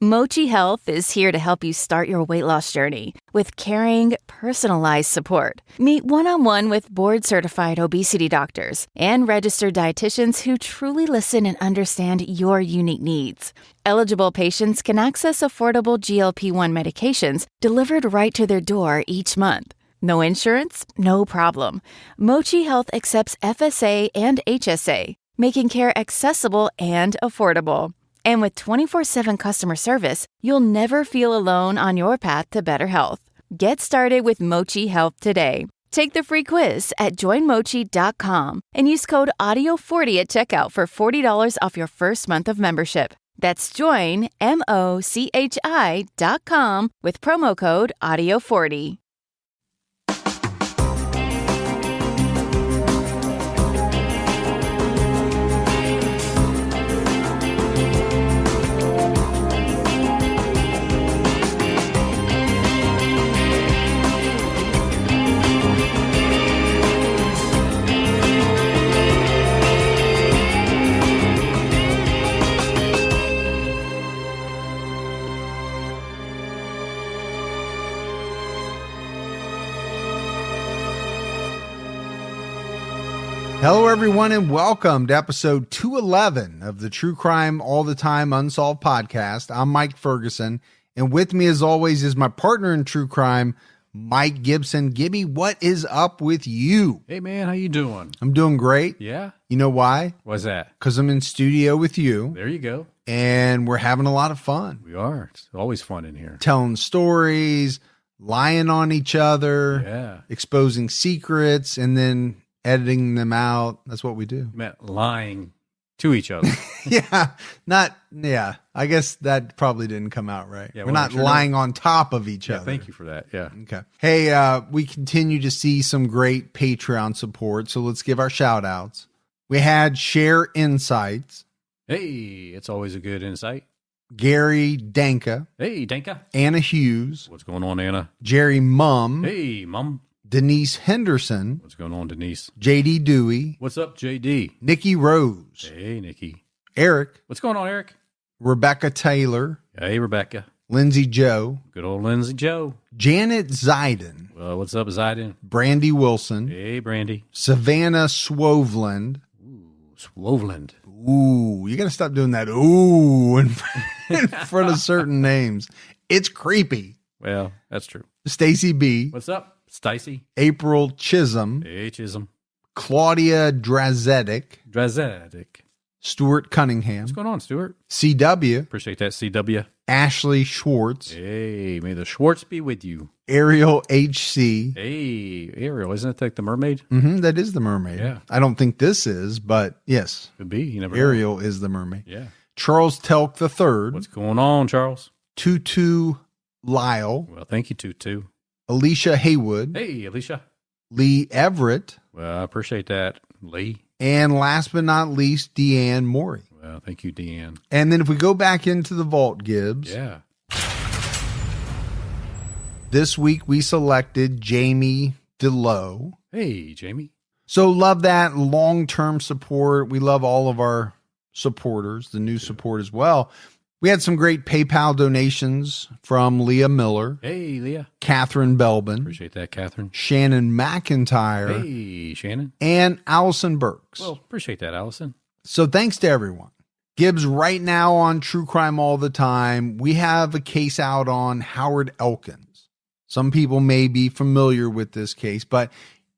Mochi Health is here to help you start your weight loss journey with caring, personalized support. Meet one-on-one with board-certified obesity doctors and registered dietitians who truly listen and understand your unique needs. Eligible patients can access affordable GLP-1 medications delivered right to their door each month. No insurance? No problem. Mochi Health accepts FSA and HSA, making care accessible and affordable. And with 24/7 customer service, you'll never feel alone on your path to better health. Get started with Mochi Health today. Take the free quiz at joinmochi.com and use code AUDIO40 at checkout for $40 off your first month of membership. That's joinmochi.com with promo code AUDIO40. Hello, everyone, and welcome to episode 211 of the True Crime All the Time Unsolved podcast. I'm Mike Ferguson, and with me, as always, is my partner in true crime, Mike Gibson. Gibby, what is up with you? Hey, man, how you doing? I'm doing great. Yeah? You know why? What's that? Because I'm in studio with you. There you go. And we're having a lot of fun. We are. It's always fun in here. Telling stories, lying on each other, Yeah. exposing secrets, and then editing them out. That's what we do. You meant lying to each other. Yeah. I guess that probably didn't come out right. Yeah, we're not lying on top of each other. Thank you for that. Yeah. Okay. Hey, we continue to see some great Patreon support, so let's give our shout outs. We had Share Insights, Hey, it's always a good insight. Gary Danka, Hey, Danka. Anna Hughes, What's going on, Anna? Jerry Mum, Hey, Mom. Denise Henderson, What's going on, Denise? JD Dewey, What's up, JD? Nikki Rose, Hey, Nikki. Eric, What's going on, Eric? Rebecca Taylor, Hey, Rebecca. Lindsay Joe, Good old Lindsay Joe. Janet Ziden, Well, what's up, Zayden? Brandy Wilson, Hey, Brandy. Savannah Swovland. Swoveland. Ooh, you got to stop doing that. Ooh, in front of certain names. It's creepy. Well, that's true. Stacy B, What's up, Stacy? April Chisholm, Hey, Chisholm. Claudia Drazetic, Drazetic. Stuart Cunningham, What's going on, Stuart? CW, Appreciate that, CW. Ashley Schwartz, Hey, may the Schwartz be with you. Ariel HC. Hey, Ariel, isn't it like the mermaid? That is the mermaid. Yeah. I don't think this is, but yes, Could be. You never know. Ariel is the mermaid. Yeah. Charles Telk III, What's going on, Charles? Tutu Lyle, Well, thank you, Tutu. Alicia Haywood, Hey, Alicia. Lee Everett, Well, I appreciate that, Lee. and last but not least, Deanne Morey. Well, thank you, Deanne. And then if we go back into the vault, Gibbs, Yeah. this week we selected Jamie DeLoe. Hey, Jamie. So love that long-term support. We love all of our supporters, the new support as well. We had some great PayPal donations from Leah Miller, Hey, Leah. Catherine Belbin, Appreciate that, Catherine. Shannon McIntyre, Hey, Shannon. and Allison Burks. Well, appreciate that, Allison. So thanks to everyone. Gibbs, right now on True Crime All the Time, we have a case out on Howard Elkins. Some people may be familiar with this case, but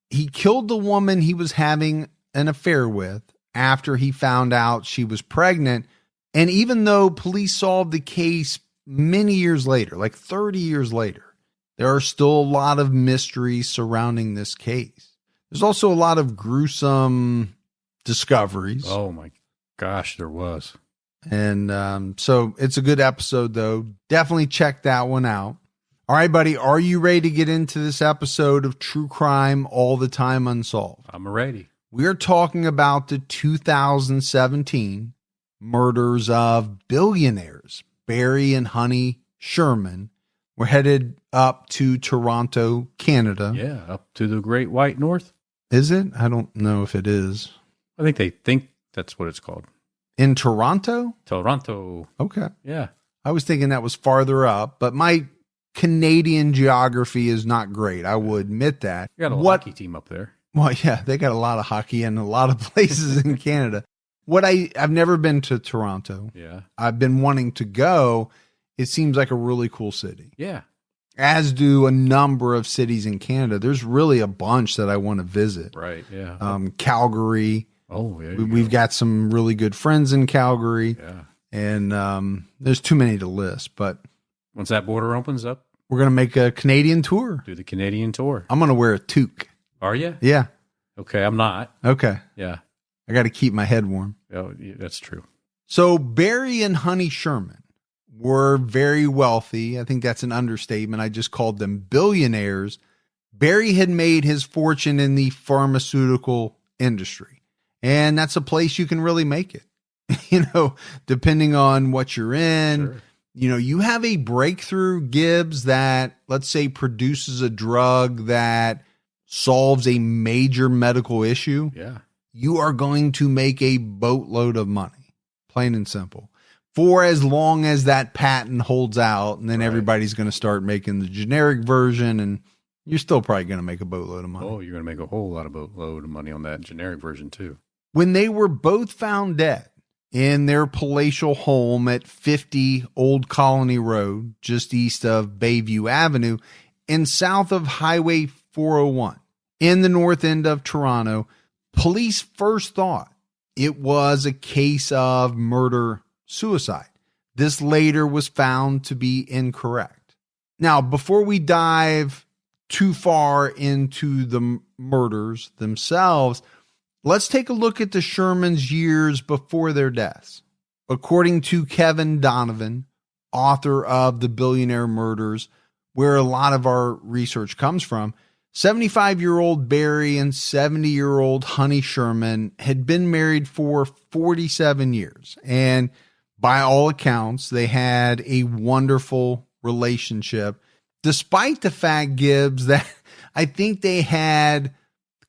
he killed the woman he was having an affair with after he found out she was pregnant. And even though police solved the case many years later, like 30 years later, there are still a lot of mysteries surrounding this case. There's also a lot of gruesome discoveries. Oh, my gosh, there was. And so it's a good episode, though. Definitely check that one out. All right, buddy, are you ready to get into this episode of True Crime All the Time Unsolved? I'm ready. We're talking about the 2017 murders of billionaires Barry and Honey Sherman. We're headed up to Toronto, Canada. Yeah, up to the Great White North. Is it? I don't know if it is. I think they think that's what it's called. In Toronto? Toronto. Okay. Yeah. I was thinking that was farther up, but my Canadian geography is not great. I will admit that. You got a hockey team up there. Well, yeah, they got a lot of hockey in a lot of places in Canada. I've never been to Toronto. Yeah. I've been wanting to go. It seems like a really cool city. Yeah. As do a number of cities in Canada. There's really a bunch that I want to visit. Right. Yeah. Calgary. Oh, yeah. We've got some really good friends in Calgary. Yeah. And there's too many to list. But once that border opens up, we're going to make a Canadian tour. do the Canadian tour. I'm going to wear a toque. Are you? Yeah. Okay. I'm not. Okay. Yeah. I got to keep my head warm. Oh, yeah, that's true. So Barry and Honey Sherman were very wealthy. I think that's an understatement. I just called them billionaires. Barry had made his fortune in the pharmaceutical industry, and that's a place you can really make it. Depending on what you're in, Sure. You have a breakthrough, Gibbs, that let's say produces a drug that solves a major medical issue. Yeah. You are going to make a boatload of money, plain and simple, for as long as that patent holds out. And then Right. everybody's going to start making the generic version, and you're still probably going to make a boatload of money. Oh, you're going to make a whole lot of boatload of money on that generic version too. When they were both found dead in their palatial home at 50 Old Colony Road, just east of Bayview Avenue and south of Highway 401 in the north end of Toronto, police first thought it was a case of murder-suicide. This later was found to be incorrect. Now, before we dive too far into the murders themselves, let's take a look at the Shermans' years before their deaths. According to Kevin Donovan, author of The Billionaire Murders, where a lot of our research comes from, 75-year-old Barry and 70-year-old Honey Sherman had been married for 47 years. And by all accounts, they had a wonderful relationship, despite the fact, Gibbs, that I think they had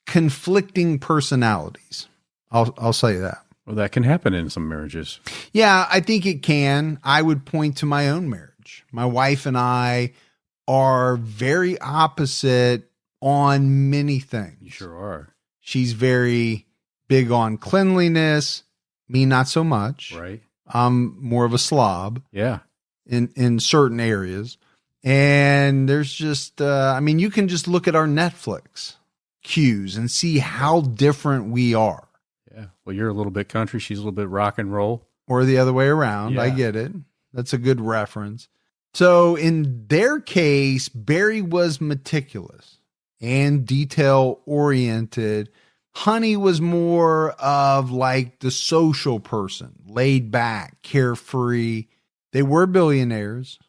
conflicting personalities. I'll say that. Well, that can happen in some marriages. Yeah, I think it can. I would point to my own marriage. My wife and I are very opposite on many things. You sure are. She's very big on cleanliness. Me, not so much. Right. I'm more of a slob Yeah. in certain areas. And there's just, you can just look at our Netflix cues and see how different we are. Yeah. Well, you're a little bit country. She's a little bit rock and roll. Or the other way around. I Yeah. get it. That's a good reference. So in their case, Barry was meticulous and detail oriented. Honey was more of like the social person, laid back, carefree. They were billionaires.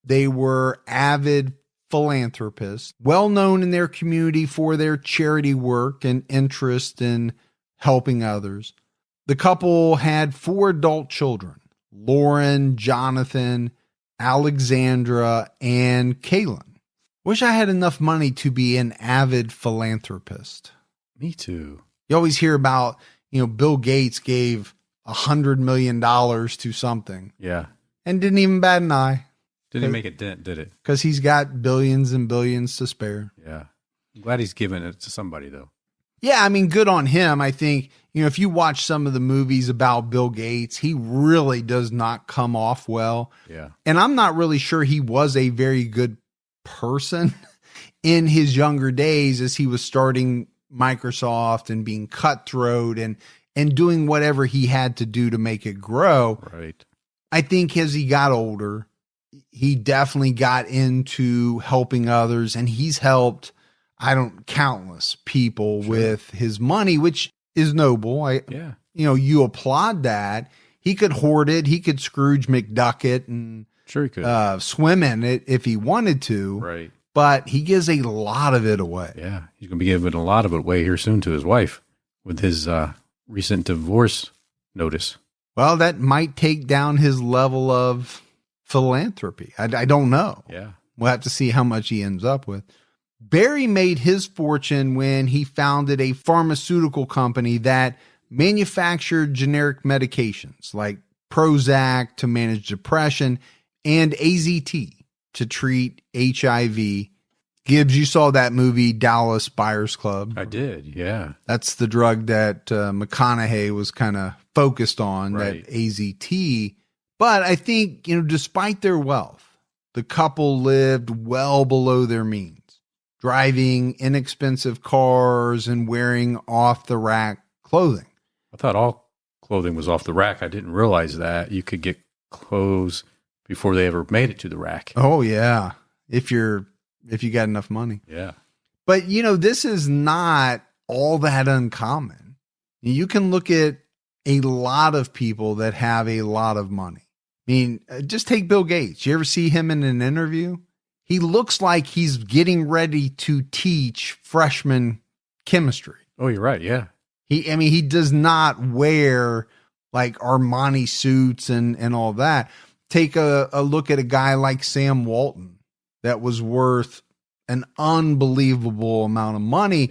They were avid philanthropists, well known in their community for their charity work and interest in helping others. The couple had 4 adult children: Lauren, Jonathan, Alexandra, and Kaylin. Wish I had enough money to be an avid philanthropist. Me too. You always hear about, Bill Gates gave $100 million to something Yeah. and didn't even bat an eye Didn't make a dent, did it? because he's got billions and billions to spare. Yeah. I'm glad he's giving it to somebody, though. Yeah, good on him. I think, if you watch some of the movies about Bill Gates, he really does not come off well. Yeah. And I'm not really sure he was a very good person in his younger days as he was starting Microsoft and being cutthroat and doing whatever he had to do to make it grow. Right. I think as he got older, he definitely got into helping others, and he's helped, countless people with his money, which is noble. Yeah. You applaud that. He could hoard it. He could Scrooge McDuck and Sure he could. swim in it if he wanted to. Right. But he gives a lot of it away. Yeah. He's going to be giving a lot of it away here soon to his wife with his recent divorce notice. Well, that might take down his level of philanthropy. I don't know. Yeah. We'll have to see how much he ends up with. Barry made his fortune when he founded a pharmaceutical company that manufactured generic medications like Prozac to manage depression and AZT to treat HIV. Gibbs, you saw that movie Dallas Buyers Club. I did, yeah. That's the drug that McConaughey was kind of focused on, Right. that AZT. But I think, despite their wealth, the couple lived well below their means, driving inexpensive cars and wearing off-the-rack clothing. I thought all clothing was off the rack. I didn't realize that you could get clothes before they ever made it to the rack. Oh, yeah. If you got enough money. Yeah. But, this is not all that uncommon. You can look at a lot of people that have a lot of money. I mean, just take Bill Gates. You ever see him in an interview? He looks like he's getting ready to teach freshman chemistry. Oh, you're right. Yeah. He does not wear like Armani suits and all that. Take a look at a guy like Sam Walton that was worth an unbelievable amount of money,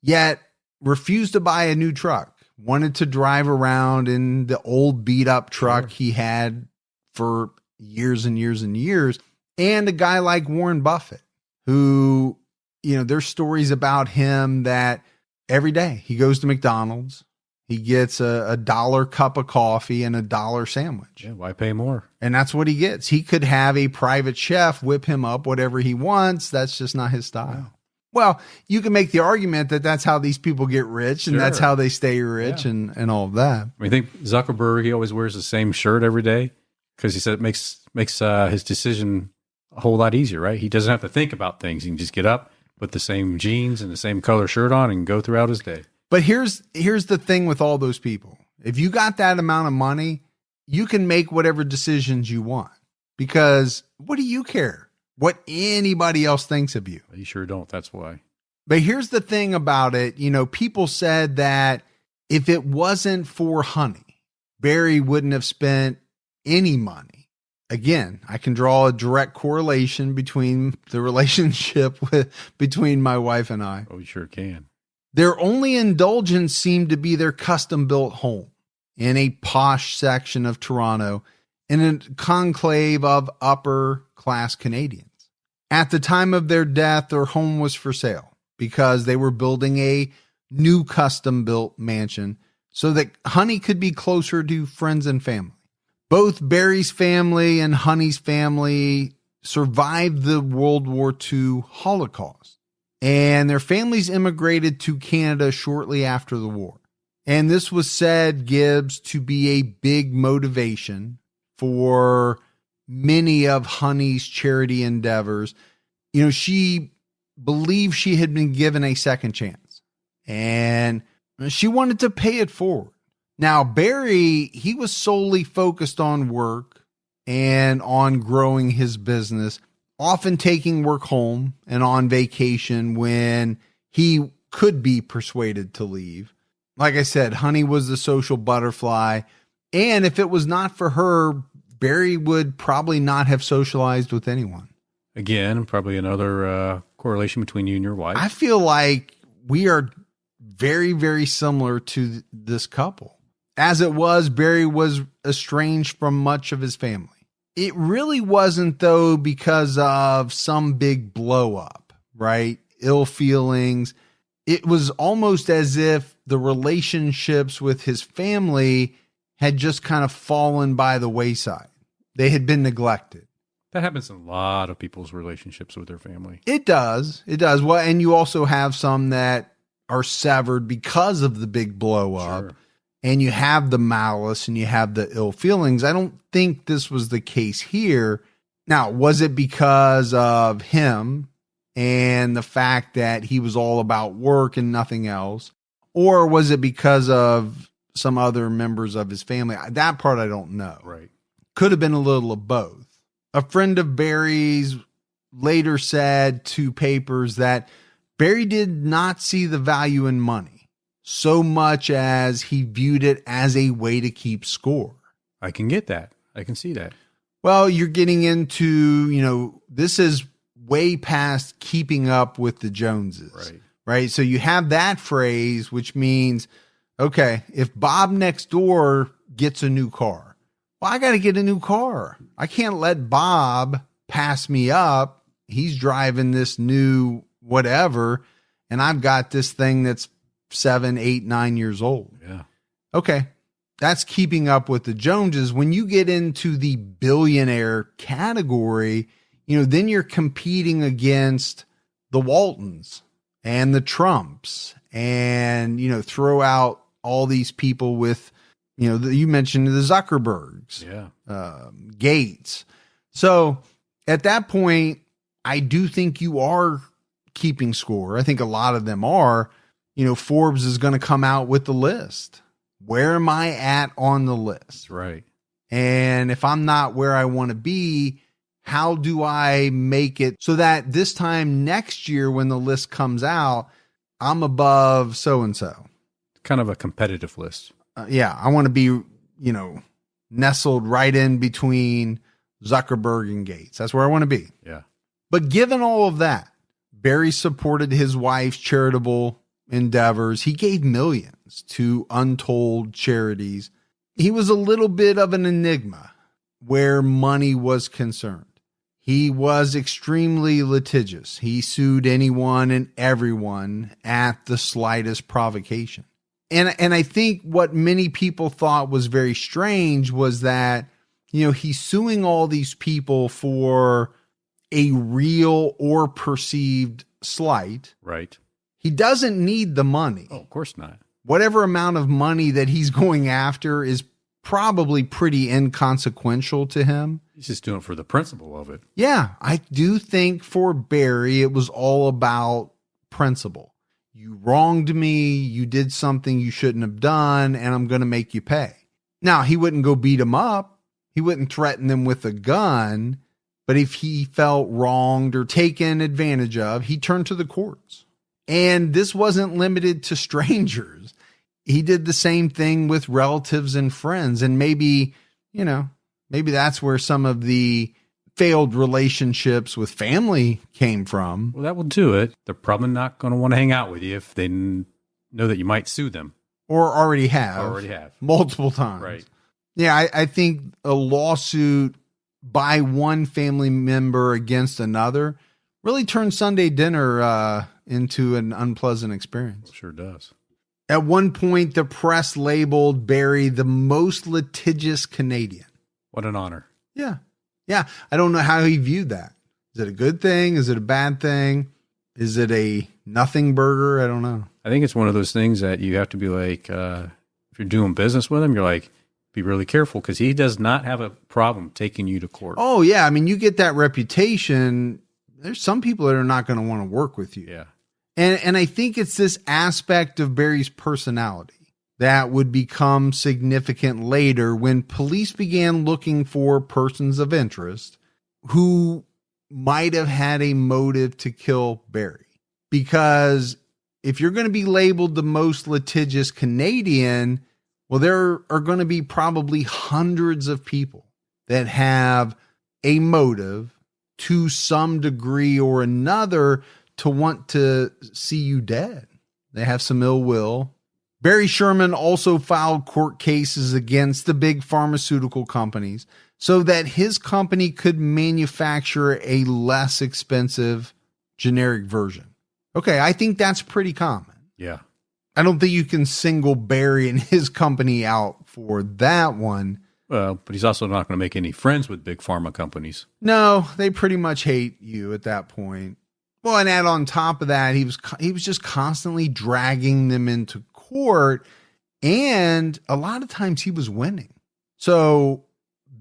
yet refused to buy a new truck, wanted to drive around in the old beat up truck he had for years and years and years. And a guy like Warren Buffett, who, there's stories about him that every day he goes to McDonald's, he gets a $1 cup of coffee and a $1 sandwich. Yeah, why pay more? And that's what he gets. He could have a private chef whip him up whatever he wants. That's just not his style. Wow. Well, you can make the argument that that's how these people get rich and that's how they stay rich and all of that. I think Zuckerberg, he always wears the same shirt every day because he said it makes his decision a whole lot easier, right? He doesn't have to think about things. He can just get up, put the same jeans and the same color shirt on and go throughout his day. But here's the thing with all those people. If you got that amount of money, you can make whatever decisions you want, because what do you care what anybody else thinks of you? You sure don't. That's why. But here's the thing about it. People said that if it wasn't for Honey, Barry wouldn't have spent any money. Again, I can draw a direct correlation between the relationship between my wife and I. Oh, you sure can. Their only indulgence seemed to be their custom-built home in a posh section of Toronto in a conclave of upper-class Canadians. At the time of their death, their home was for sale because they were building a new custom-built mansion so that Honey could be closer to friends and family. Both Barry's family and Honey's family survived the World War II Holocaust, and their families immigrated to Canada shortly after the war. And this was said, Gibbs, to be a big motivation for many of Honey's charity endeavors. She believed she had been given a second chance, and she wanted to pay it forward. Now, Barry, he was solely focused on work and on growing his business, often taking work home and on vacation when he could be persuaded to leave. Like I said, Honey was the social butterfly, and if it was not for her, Barry would probably not have socialized with anyone. Again, probably another correlation between you and your wife. I feel like we are very, very similar to this couple. As it was, Barry was estranged from much of his family. It really wasn't, though, because of some big blow up, right? Ill feelings. It was almost as if the relationships with his family had just kind of fallen by the wayside. They had been neglected. That happens in a lot of people's relationships with their family. It does. It does. Well, and you also have some that are severed because of the big blow up. Sure. And you have the malice and you have the ill feelings. I don't think this was the case here. Now, was it because of him and the fact that he was all about work and nothing else? Or was it because of some other members of his family? That part I don't know. Right. Could have been a little of both. A friend of Barry's later said to papers that Barry did not see the value in money so much as he viewed it as a way to keep score. I can get that. I can see that. Well, you're getting into, this is way past keeping up with the Joneses. Right. So you have that phrase, which means, okay, if Bob next door gets a new car, Well, I got to get a new car. I can't let Bob pass me up. He's driving this new whatever, and I've got this thing that's 7, 8, 9 years old. Yeah. Okay. That's keeping up with the Joneses. When you get into the billionaire category, then you're competing against the Waltons and the Trumps and, throw out all these people with, you mentioned the Zuckerbergs, Gates. So at that point, I do think you are keeping score. I think a lot of them are. Forbes is going to come out with the list. Where am I at on the list? That's right. And if I'm not where I want to be, how do I make it so that this time next year when the list comes out, I'm above so-and-so? Kind of a competitive list. I want to be, nestled right in between Zuckerberg and Gates. That's where I want to be. Yeah. But given all of that, Barry supported his wife's charitable endeavors. He gave millions to untold charities. He was a little bit of an enigma where money was concerned. He was extremely litigious. He sued anyone and everyone at the slightest provocation. And I think what many people thought was very strange was that, he's suing all these people for a real or perceived slight. Right. He doesn't need the money. Oh, of course not. Whatever amount of money that he's going after is probably pretty inconsequential to him. He's just doing it for the principle of it. Yeah, I do think for Barry, it was all about principle. You wronged me, you did something you shouldn't have done, and I'm going to make you pay. Now, he wouldn't go beat him up. He wouldn't threaten them with a gun. But if he felt wronged or taken advantage of, he turned to the courts. And this wasn't limited to strangers. He did the same thing with relatives and friends. And maybe that's where some of the failed relationships with family came from. Well, that will do it. They're probably not going to want to hang out with you if they know that you might sue them. Or already have. Multiple times. Right. Yeah, I think a lawsuit by one family member against another really turns Sunday dinner into an unpleasant experience. It sure does. At one point, the press labeled Barry the most litigious Canadian. What an honor. Yeah. Yeah. I don't know how he viewed that. Is it a good thing? Is it a bad thing? Is it a nothing burger? I don't know. I think it's one of those things that you have to be like, if you're doing business with him, you're like, be really careful because he does not have a problem taking you to court. Oh, yeah. I mean, you get that reputation. There's some people that are not going to want to work with you. Yeah. And I think it's this aspect of Barry's personality that would become significant later when police began looking for persons of interest who might have had a motive to kill Barry. Because if you're going to be labeled the most litigious Canadian, well, there are going to be probably hundreds of people that have a motive to some degree or another to want to see you dead. They have some ill will. Barry Sherman also filed court cases against the big pharmaceutical companies so that his company could manufacture a less expensive generic version. Okay, I think that's pretty common. Yeah. I don't think you can single Barry and his company out for that one. Well, but he's also not going to make any friends with big pharma companies. No, they pretty much hate you at that point. Well, and add on top of that, he was just constantly dragging them into court, and a lot of times he was winning. So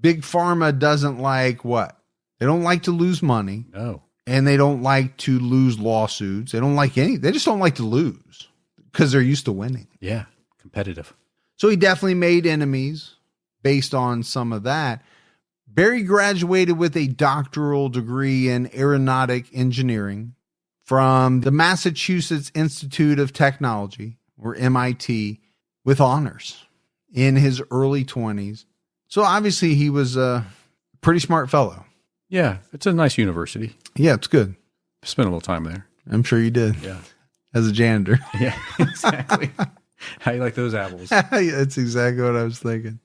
big pharma doesn't like what? They don't like to lose money. No. And they don't like to lose lawsuits. They don't like they just don't like to lose because they're used to winning. Yeah, competitive. So he definitely made enemies based on some of that. Barry graduated with a doctoral degree in aeronautic engineering from the Massachusetts Institute of Technology, or MIT, with honors in his early 20s. So obviously he was a pretty smart fellow. Yeah, it's a nice university. Yeah, it's good. Spent a little time there. I'm sure you did. Yeah. As a janitor. Yeah, exactly. How you like those apples? That's exactly what I was thinking.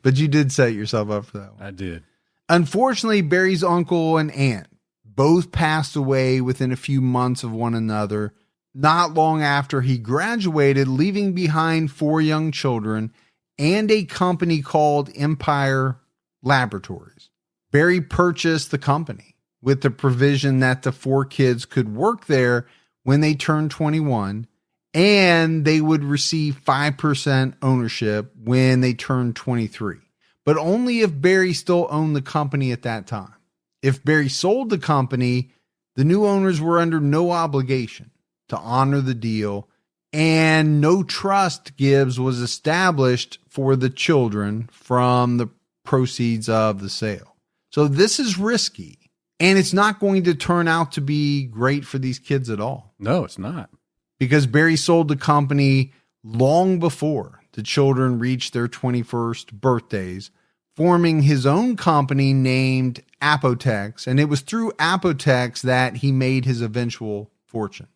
But you did set yourself up for that one. I did. Unfortunately, Barry's uncle and aunt both passed away within a few months of one another, not long after he graduated, leaving behind 4 young children and a company called Empire Laboratories. Barry purchased the company with the provision that the 4 kids could work there when they turned 21, and they would receive 5% ownership when they turned 23, but only if Barry still owned the company at that time. If Barry sold the company, the new owners were under no obligation to honor the deal, and no trust, Gibbs, was established for the children from the proceeds of the sale. So this is risky, and it's not going to turn out to be great for these kids at all. No, it's not. Because Barry sold the company long before the children reached their 21st birthdays, forming his own company named Apotex, and it was through Apotex that he made his eventual fortune.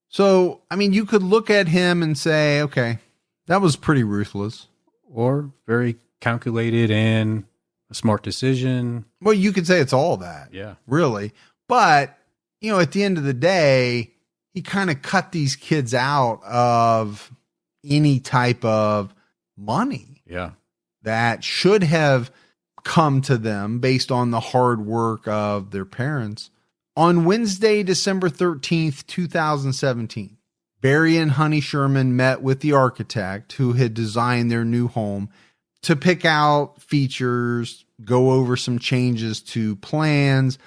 So, I mean, you could look at him and say, okay, that was pretty ruthless. Or very calculated and a smart decision. Well, you could say it's all that. Yeah. Really. But, you know, at the end of the day, he kind of cut these kids out of any type of money. Yeah. That should have come to them based on the hard work of their parents. On Wednesday, December 13th, 2017, Barry and Honey Sherman met with the architect who had designed their new home to pick out features, go over some changes to plans.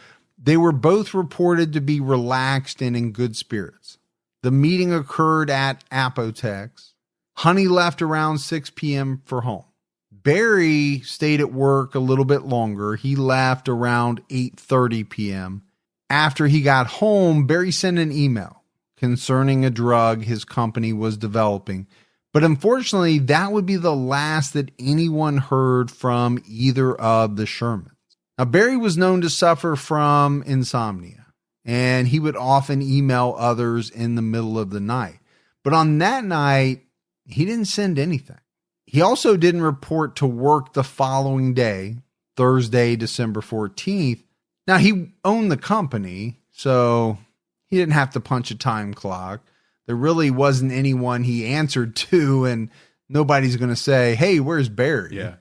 They were both reported to be relaxed and in good spirits. The meeting occurred at Apotex. Honey left around 6 p.m. for home. Barry stayed at work a little bit longer. He left around 8:30 p.m. After he got home, Barry sent an email concerning a drug his company was developing. But unfortunately, that would be the last that anyone heard from either of the Shermans. Now, Barry was known to suffer from insomnia, and he would often email others in the middle of the night. But on that night, he didn't send anything. He also didn't report to work the following day, Thursday, December 14th. Now, he owned the company, so he didn't have to punch a time clock. There really wasn't anyone he answered to, and nobody's going to say, hey, where's Barry? Yeah.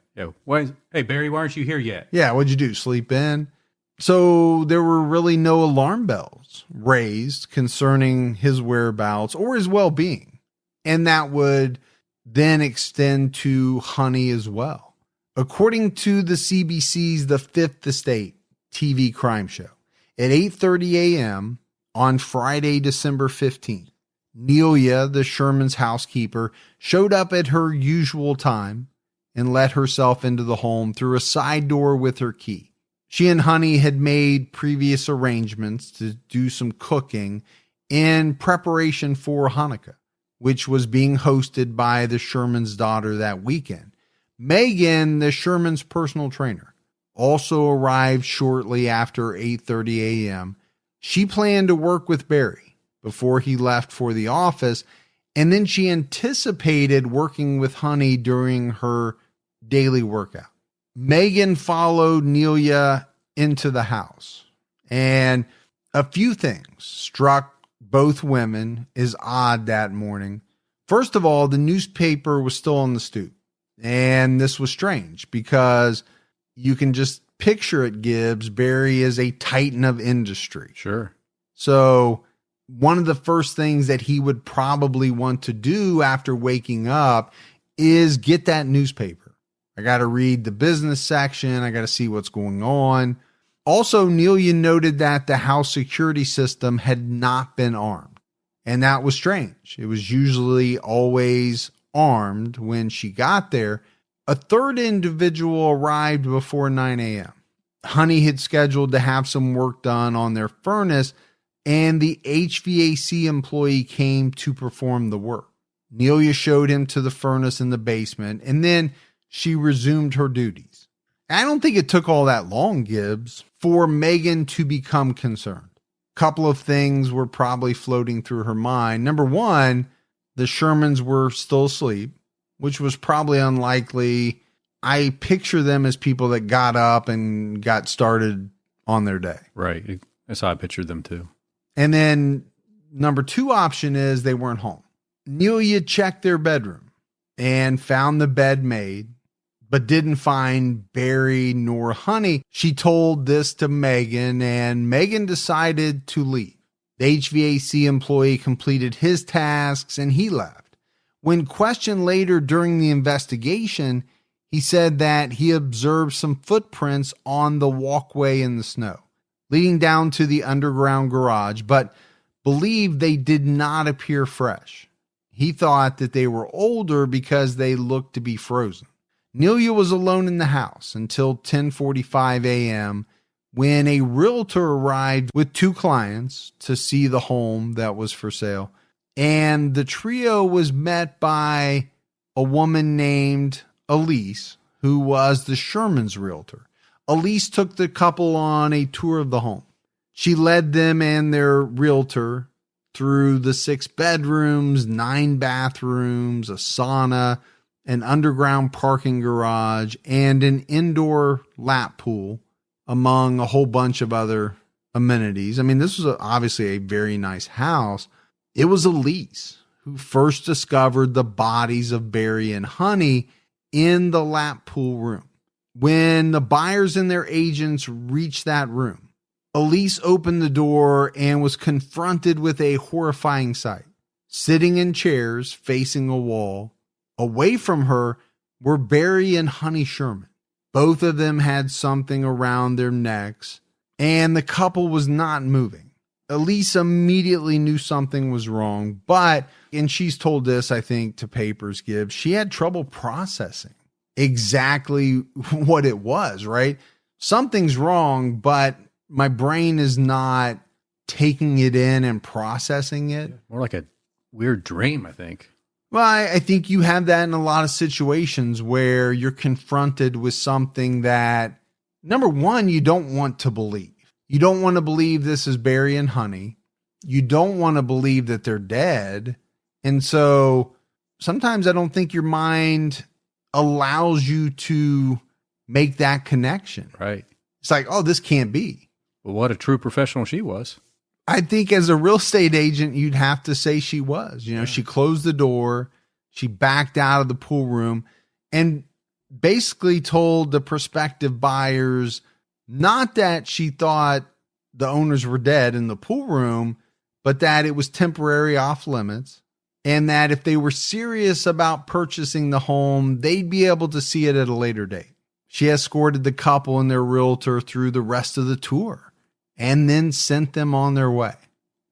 Hey, Barry, why aren't you here yet? Yeah, what'd you do, sleep in? So there were really no alarm bells raised concerning his whereabouts or his well-being. And that would then extend to Honey as well. According to the CBC's The Fifth Estate TV crime show, at 8:30 a.m. on Friday, December 15th, Nelia, the Sherman's housekeeper, showed up at her usual time and let herself into the home through a side door with her key. She and Honey had made previous arrangements to do some cooking in preparation for Hanukkah, which was being hosted by the Sherman's daughter that weekend. Megan, the Sherman's personal trainer, also arrived shortly after 8:30 a.m. She planned to work with Barry before he left for the office, and then she anticipated working with Honey during her daily workout. Megan followed Nelia into the house, and a few things struck both women as odd that morning. First of all, the newspaper was still on the stoop, and this was strange because you can just picture it, Gibbs. Barry is a titan of industry. Sure. So one of the first things that he would probably want to do after waking up is get that newspaper. I got to read the business section. I got to see what's going on. Also, Nelia noted that the house security system had not been armed, and that was strange. It was usually always armed when she got there. A third individual arrived before 9 a.m. Honey had scheduled to have some work done on their furnace, and the HVAC employee came to perform the work. Nelia showed him to the furnace in the basement, and then she resumed her duties. I don't think it took all that long, Gibbs, for Megan to become concerned. A couple of things were probably floating through her mind. Number one, the Shermans were still asleep, which was probably unlikely I picture them as people that got up and got started on their day. Right. That's how I pictured them too. And then number 2 option is they weren't home. Nelia checked their bedroom and found the bed made, but didn't find Barry nor Honey. She told this to Megan, and Megan decided to leave. The HVAC employee completed his tasks and he left. When questioned later during the investigation, he said that he observed some footprints on the walkway in the snow, leading down to the underground garage, but believed they did not appear fresh. He thought that they were older because they looked to be frozen. Nelia was alone in the house until 10:45 a.m. when a realtor arrived with 2 clients to see the home that was for sale. And the trio was met by a woman named Elise, who was the Sherman's realtor. Elise took the couple on a tour of the home. She led them and their realtor through the 6 bedrooms, 9 bathrooms, a sauna, an underground parking garage, and an indoor lap pool, among a whole bunch of other amenities. I mean, this was obviously a very nice house. It was Elise who first discovered the bodies of Barry and Honey in the lap pool room. When the buyers and their agents reached that room, Elise opened the door and was confronted with a horrifying sight. Sitting in chairs facing a wall, away from her were Barry and Honey Sherman. Both of them had something around their necks, and the couple was not moving. Elise immediately knew something was wrong, and she's told this, I think, to Papers Gibbs, she had trouble processing exactly what it was, right? Something's wrong, but my brain is not taking it in and processing it. More like a weird dream, I think. Well, I think you have that in a lot of situations where you're confronted with something that, number one, you don't want to believe. You don't want to believe this is Barry and Honey. You don't want to believe that they're dead. And so sometimes I don't think your mind allows you to make that connection. Right. It's like, oh, this can't be. Well, what a true professional she was. I think as a real estate agent, you'd have to say she was. You know, she closed the door, she backed out of the pool room, and basically told the prospective buyers not that she thought the owners were dead in the pool room, but that it was temporary off limits, and that if they were serious about purchasing the home, they'd be able to see it at a later date. She escorted the couple and their realtor through the rest of the tour and then sent them on their way.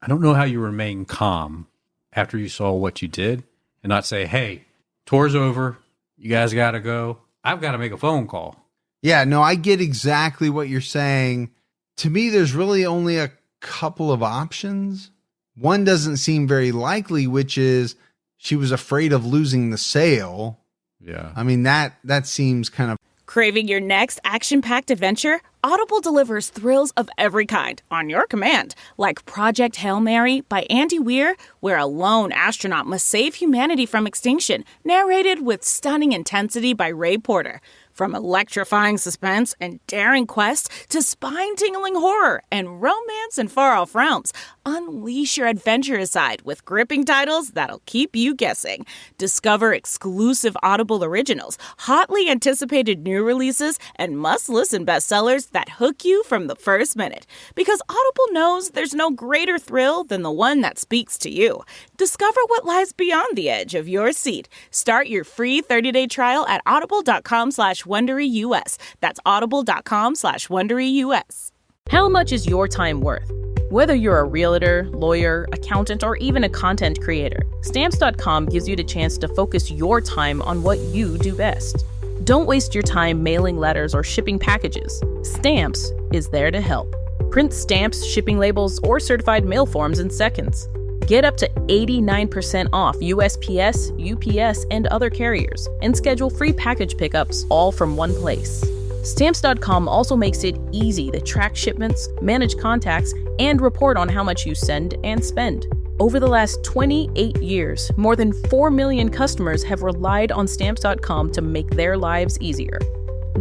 I don't know how you remain calm after you saw what you did and not say, hey, tour's over. You guys got to go. I've got to make a phone call. Yeah, no, I get exactly what you're saying. To me, there's really only a couple of options. One doesn't seem very likely, which is she was afraid of losing the sale. Yeah. I mean, that seems kind of... Craving your next action-packed adventure? Audible delivers thrills of every kind on your command, like Project Hail Mary by Andy Weir, where a lone astronaut must save humanity from extinction, narrated with stunning intensity by Ray Porter. From electrifying suspense and daring quests to spine-tingling horror and romance in far-off realms, unleash your adventurous side with gripping titles that'll keep you guessing. Discover exclusive Audible originals, hotly anticipated new releases, and must-listen bestsellers that hook you from the first minute. Because Audible knows there's no greater thrill than the one that speaks to you. Discover what lies beyond the edge of your seat. Start your free 30-day trial at audible.com/WonderyUS. That's audible.com/WonderyUS. How much is your time worth? Whether you're a realtor, lawyer, accountant, or even a content creator, Stamps.com gives you the chance to focus your time on what you do best. Don't waste your time mailing letters or shipping packages. Stamps is there to help. Print stamps, shipping labels, or certified mail forms in seconds. Get up to 89% off USPS, UPS, and other carriers, and schedule free package pickups all from one place. Stamps.com also makes it easy to track shipments, manage contacts, and report on how much you send and spend. Over the last 28 years, more than 4 million customers have relied on Stamps.com to make their lives easier.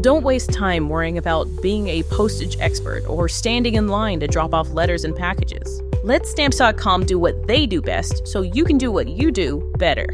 Don't waste time worrying about being a postage expert or standing in line to drop off letters and packages. Let Stamps.com do what they do best so you can do what you do better.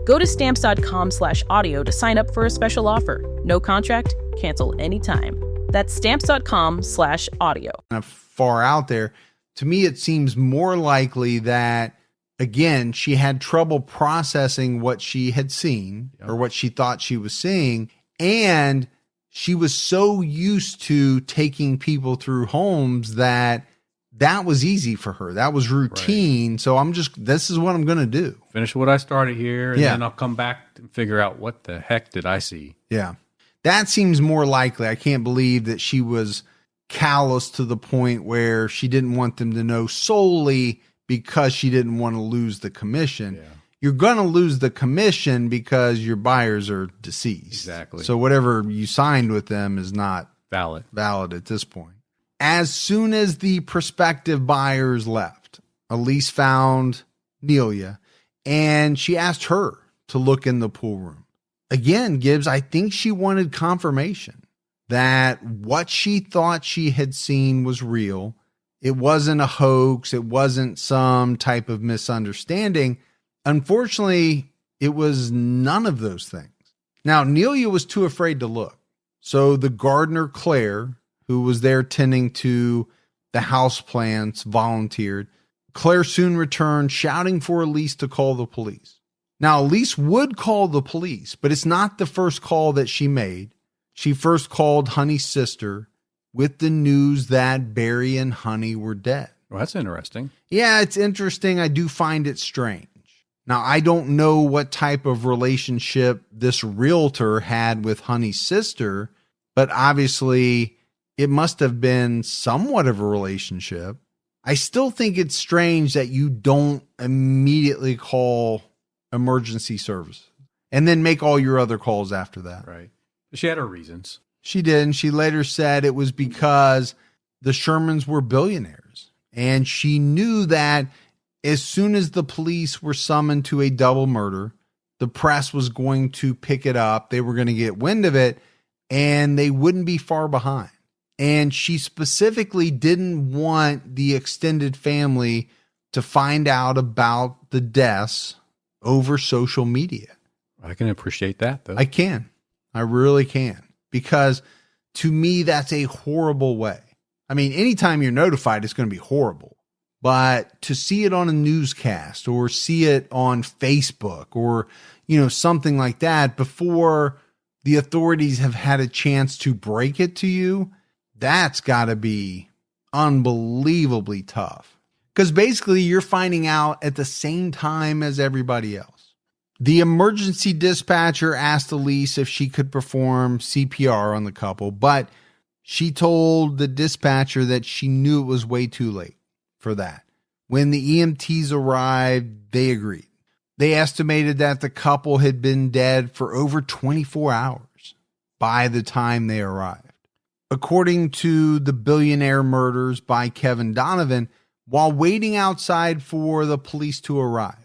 Go to Stamps.com/audio to sign up for a special offer. No contract, cancel anytime. That's Stamps.com/audio. Far out there, to me, it seems more likely that, again, she had trouble processing what she had seen or what she thought she was seeing. And she was so used to taking people through homes that was easy for her. That was routine. Right. So this is what I'm going to do. Finish what I started here, and then I'll come back and figure out what the heck did I see. Yeah. That seems more likely. I can't believe that she was callous to the point where she didn't want them to know solely because she didn't want to lose the commission. Yeah. You're going to lose the commission because your buyers are deceased. Exactly. So whatever you signed with them is not valid at this point. As soon as the prospective buyers left, Elise found Nelia and she asked her to look in the pool room. Again, Gibbs, I think she wanted confirmation that what she thought she had seen was real. It wasn't a hoax. It wasn't some type of misunderstanding. Unfortunately, it was none of those things. Now, Nelia was too afraid to look. So the gardener, Claire, who was there tending to the house plants, volunteered. Claire soon returned, shouting for Elise to call the police. Now, Elise would call the police, but it's not the first call that she made. She first called Honey's sister with the news that Barry and Honey were dead. Well, that's interesting. Yeah, it's interesting. I do find it strange. Now, I don't know what type of relationship this realtor had with Honey's sister, but obviously it must have been somewhat of a relationship. I still think it's strange that you don't immediately call emergency service and then make all your other calls after that. Right. She had her reasons. She did. And she later said it was because the Shermans were billionaires. And she knew that as soon as the police were summoned to a double murder, the press was going to pick it up. They were going to get wind of it and they wouldn't be far behind. And she specifically didn't want the extended family to find out about the deaths over social media. I can appreciate that, though. I can. I really can. Because to me, that's a horrible way. I mean, anytime you're notified, it's going to be horrible. But to see it on a newscast or see it on Facebook or, something like that before the authorities have had a chance to break it to you, that's got to be unbelievably tough. Because basically you're finding out at the same time as everybody else. The emergency dispatcher asked Elise if she could perform CPR on the couple, but she told the dispatcher that she knew it was way too late for that. When the EMTs arrived, they agreed. They estimated that the couple had been dead for over 24 hours by the time they arrived. According to The Billionaire Murders by Kevin Donovan, while waiting outside for the police to arrive,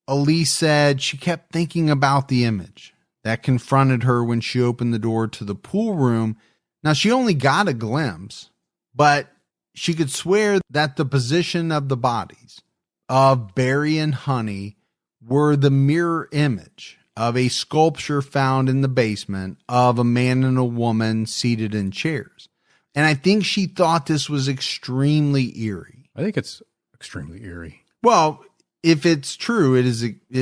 Elise said she kept thinking about the image that confronted her when she opened the door to the pool room. Now, she only got a glimpse, but she could swear that the position of the bodies of Barry and Honey were the mirror image of a sculpture found in the basement of a man and a woman seated in chairs. And I think she thought this was extremely eerie. I think it's extremely eerie. Well, if it's true, it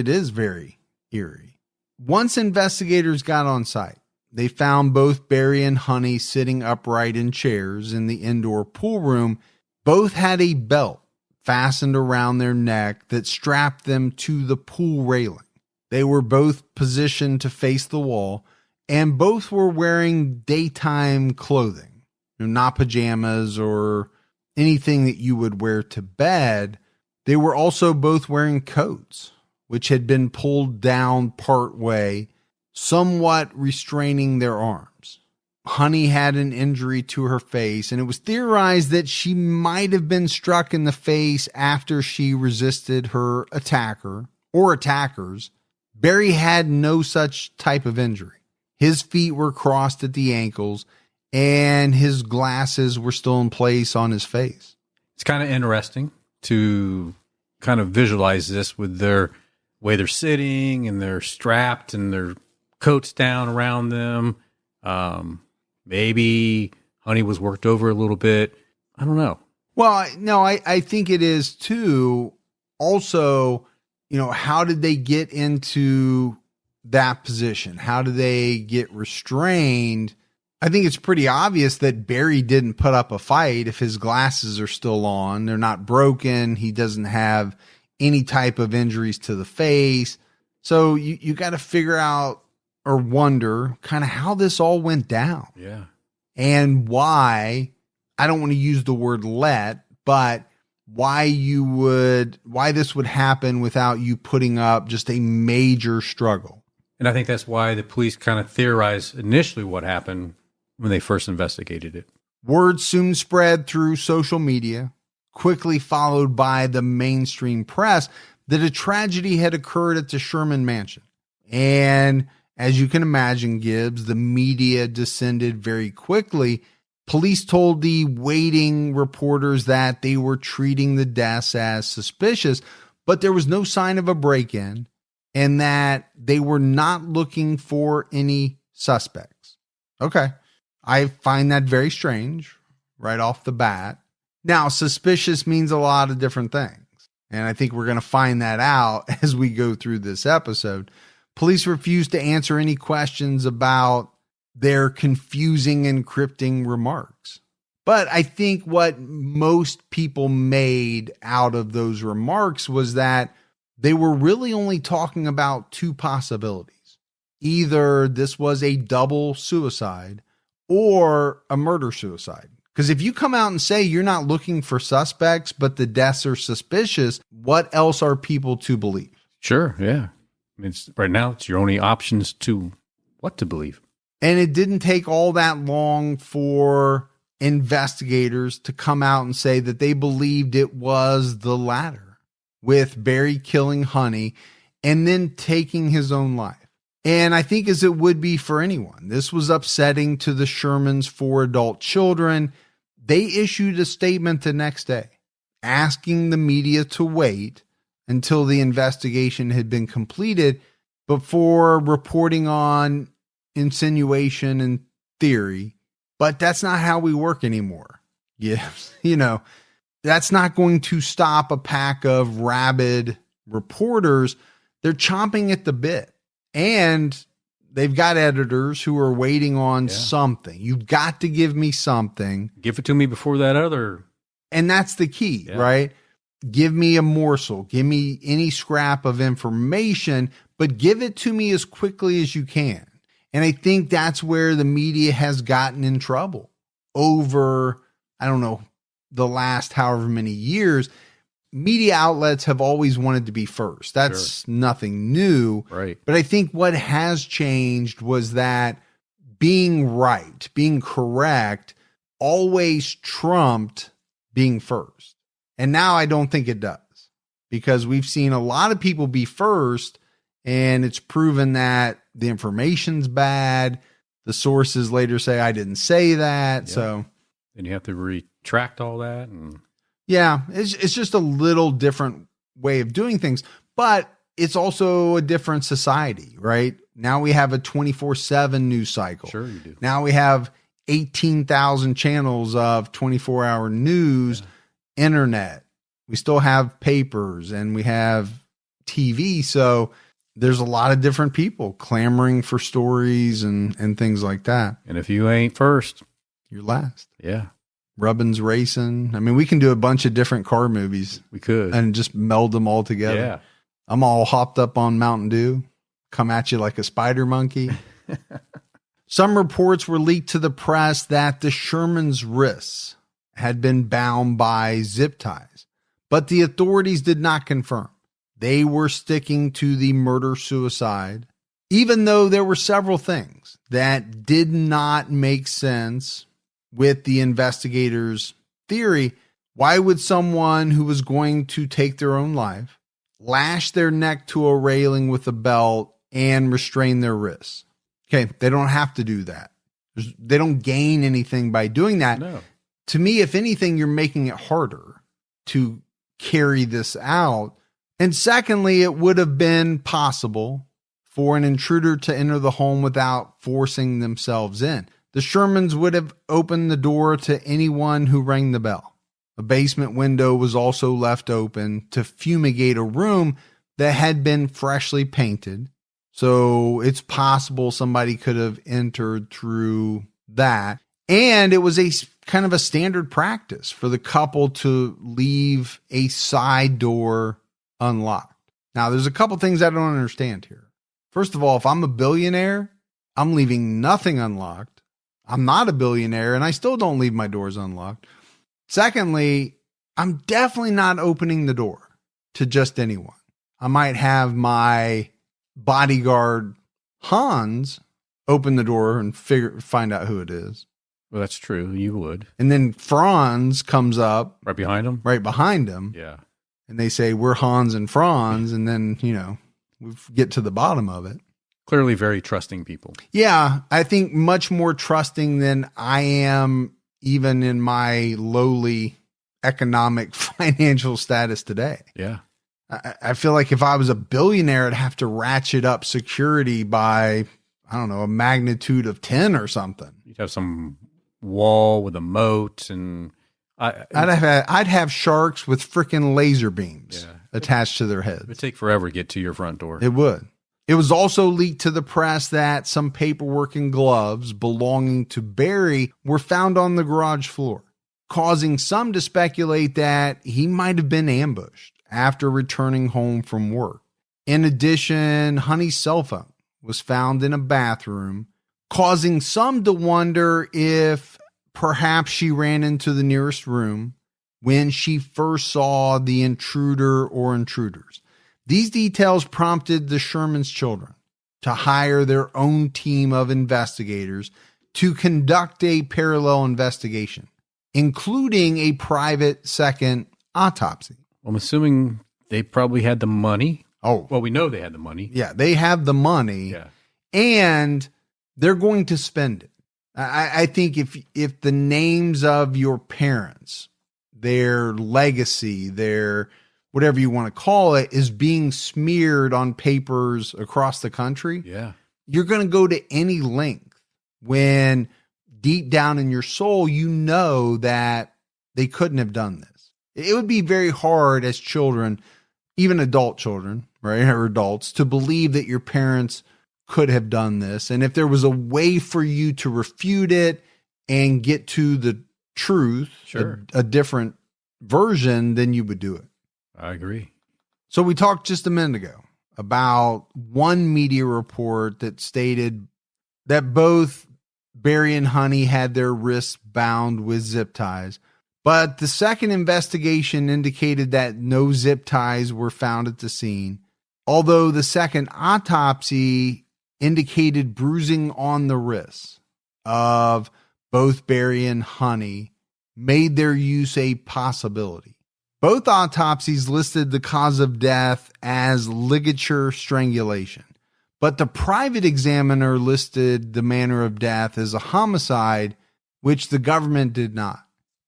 is very eerie. Once investigators got on site, they found both Barry and Honey sitting upright in chairs in the indoor pool room. Both had a belt fastened around their neck that strapped them to the pool railing. They were both positioned to face the wall, and both were wearing daytime clothing, not pajamas or anything that you would wear to bed. They were also both wearing coats, which had been pulled down part way, somewhat restraining their arms. Honey had an injury to her face, and it was theorized that she might have been struck in the face after she resisted her attacker or attackers. Barry had no such type of injury. His feet were crossed at the ankles, and his glasses were still in place on his face. It's kind of interesting to kind of visualize this with their way they're sitting and they're strapped and their coats down around them. Maybe Honey was worked over a little bit. I don't know. Well, no, I think it is too. Also, how did they get into that position? How do they get restrained? I think it's pretty obvious that Barry didn't put up a fight if his glasses are still on. They're not broken. He doesn't have any type of injuries to the face. So you got to figure out or wonder kind of how this all went down. Yeah. And why, I don't want to use the word but why this would happen without you putting up just a major struggle. And I think that's why the police kind of theorized initially what happened when they first investigated it. Word soon spread through social media, quickly followed by the mainstream press, that a tragedy had occurred at the Sherman mansion. And as you can imagine, Gibbs, the media descended very quickly. Police told the waiting reporters that they were treating the deaths as suspicious, but there was no sign of a break-in and that they were not looking for any suspects. Okay. I find that very strange right off the bat. Now, suspicious means a lot of different things, and I think we're going to find that out as we go through this episode. Police refused to answer any questions about their confusing, encrypting remarks. But I think what most people made out of those remarks was that they were really only talking about two possibilities. Either this was a double suicide or a murder-suicide. Because if you come out and say you're not looking for suspects, but the deaths are suspicious, what else are people to believe? Sure, yeah. Right now, it's your only options to what to believe. And it didn't take all that long for investigators to come out and say that they believed it was the latter, with Barry killing Honey and then taking his own life. And I think as it would be for anyone, this was upsetting to the Shermans' 4 adult children. They issued a statement the next day asking the media to wait until the investigation had been completed before reporting on insinuation and theory. But that's not how we work anymore. Yes, that's not going to stop a pack of rabid reporters. They're chomping at the bit. And they've got editors who are waiting on something. You've got to give me something. Give it to me before that other. And that's the key, right? Give me a morsel. Give me any scrap of information, but give it to me as quickly as you can. And I think that's where the media has gotten in trouble over, the last however many years. Media outlets have always wanted to be first. That's nothing new. Right. But I think what has changed was that being right, being correct, always trumped being first. And now I don't think it does, because we've seen a lot of people be first, and it's proven that the information's bad. The sources later say, I didn't say that. Yep. So then you have to retract all that. And yeah, it's just a little different way of doing things, but it's also a different society, right? Now we have a 24/7 news cycle. Sure you do. Now we have 18,000 channels of 24-hour news, internet. We still have papers and we have TV. So there's a lot of different people clamoring for stories and things like that. And if you ain't first, you're last. Yeah. Rubbin's Racing. I mean, we can do a bunch of different car movies. We could. And just meld them all together. Yeah. I'm all hopped up on Mountain Dew. Come at you like a spider monkey. Some reports were leaked to the press that the Shermans' wrists had been bound by zip ties, but the authorities did not confirm. They were sticking to the murder-suicide, even though there were several things that did not make sense with the investigators' theory. Why would someone who was going to take their own life lash their neck to a railing with a belt and restrain their wrists? Okay, they don't have to do that. They don't gain anything by doing that. No. To me, if anything, you're making it harder to carry this out. And secondly, it would have been possible for an intruder to enter the home without forcing themselves in. The Shermans would have opened the door to anyone who rang the bell. A basement window was also left open to fumigate a room that had been freshly painted. So it's possible somebody could have entered through that. And it was a kind of a standard practice for the couple to leave a side door unlocked. Now, there's a couple things I don't understand here. First of all, if I'm a billionaire, I'm leaving nothing unlocked. I'm not a billionaire, and I still don't leave my doors unlocked. Secondly, I'm definitely not opening the door to just anyone. I might have my bodyguard Hans open the door and find out who it is. Well, that's true. You would. And then Franz comes up Right behind him? right behind him. Yeah. And they say, we're Hans and Franz. And then, we get to the bottom of it. Clearly very trusting people. Yeah, I think much more trusting than I am even in my lowly economic financial status today. Yeah. I feel like if I was a billionaire, I'd have to ratchet up security by, I don't know, a magnitude of 10 or something. You'd have some wall with a moat, and I'd have sharks with freaking laser beams attached to their heads. it would take forever to get to your front door. It would. It was also leaked to the press that some paperwork and gloves belonging to Barry were found on the garage floor, causing some to speculate that he might have been ambushed after returning home from work. In addition, Honey's cell phone was found in a bathroom, causing some to wonder if perhaps she ran into the nearest room when she first saw the intruder or intruders. These details prompted the Sherman's children to hire their own team of investigators to conduct a parallel investigation, including a private second autopsy. I'm assuming they probably had the money. Oh, Well, we know they had the money. yeah, they have the money. Yeah. And they're going to spend it. I think if the names of your parents, their legacy, their whatever you want to call it, is being smeared on papers across the country, Yeah. you're going to go to any length when deep down in your soul, you know that they couldn't have done this. It would be very hard as children, even adult children, right, or adults, to believe that your parents could have done this. And if there was a way for you to refute it and get to the truth, Sure. a different version, then you would do it. I agree. So we talked just a minute ago about one media report that stated that both Barry and Honey had their wrists bound with zip ties, but the second investigation indicated that no zip ties were found at the scene, although the second autopsy indicated bruising on the wrists of both Barry and Honey made their use a possibility. Both autopsies listed the cause of death as ligature strangulation, but the private examiner listed the manner of death as a homicide, which the government did not.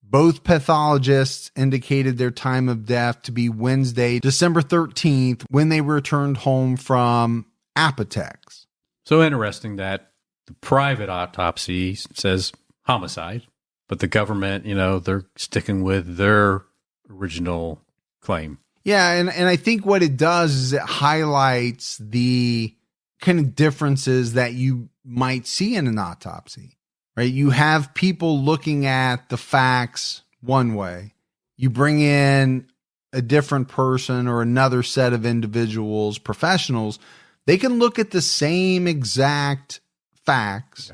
Both pathologists indicated their time of death to be Wednesday, December 13th, when they returned home from Apotex. So interesting that the private autopsy says homicide, but the government, they're sticking with their original claim. Yeah, and I think what it does is it highlights the kind of differences that you might see in an autopsy, right? You have people looking at the facts one way. You bring in a different person or another set of individuals, professionals, they can look at the same exact facts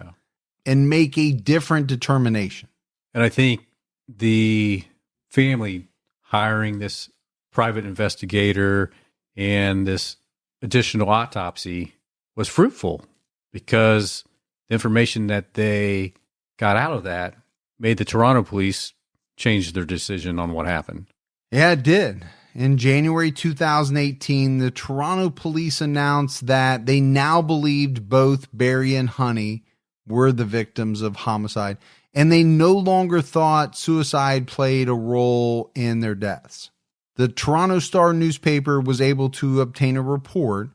and make a different determination. And I think the family hiring this private investigator and this additional autopsy was fruitful because information that they got out of that made the Toronto police change their decision on what happened. Yeah, it did. In January 2018, the Toronto police announced that they now believed both Barry and Honey were the victims of homicide, and they no longer thought suicide played a role in their deaths. The Toronto Star newspaper was able to obtain a report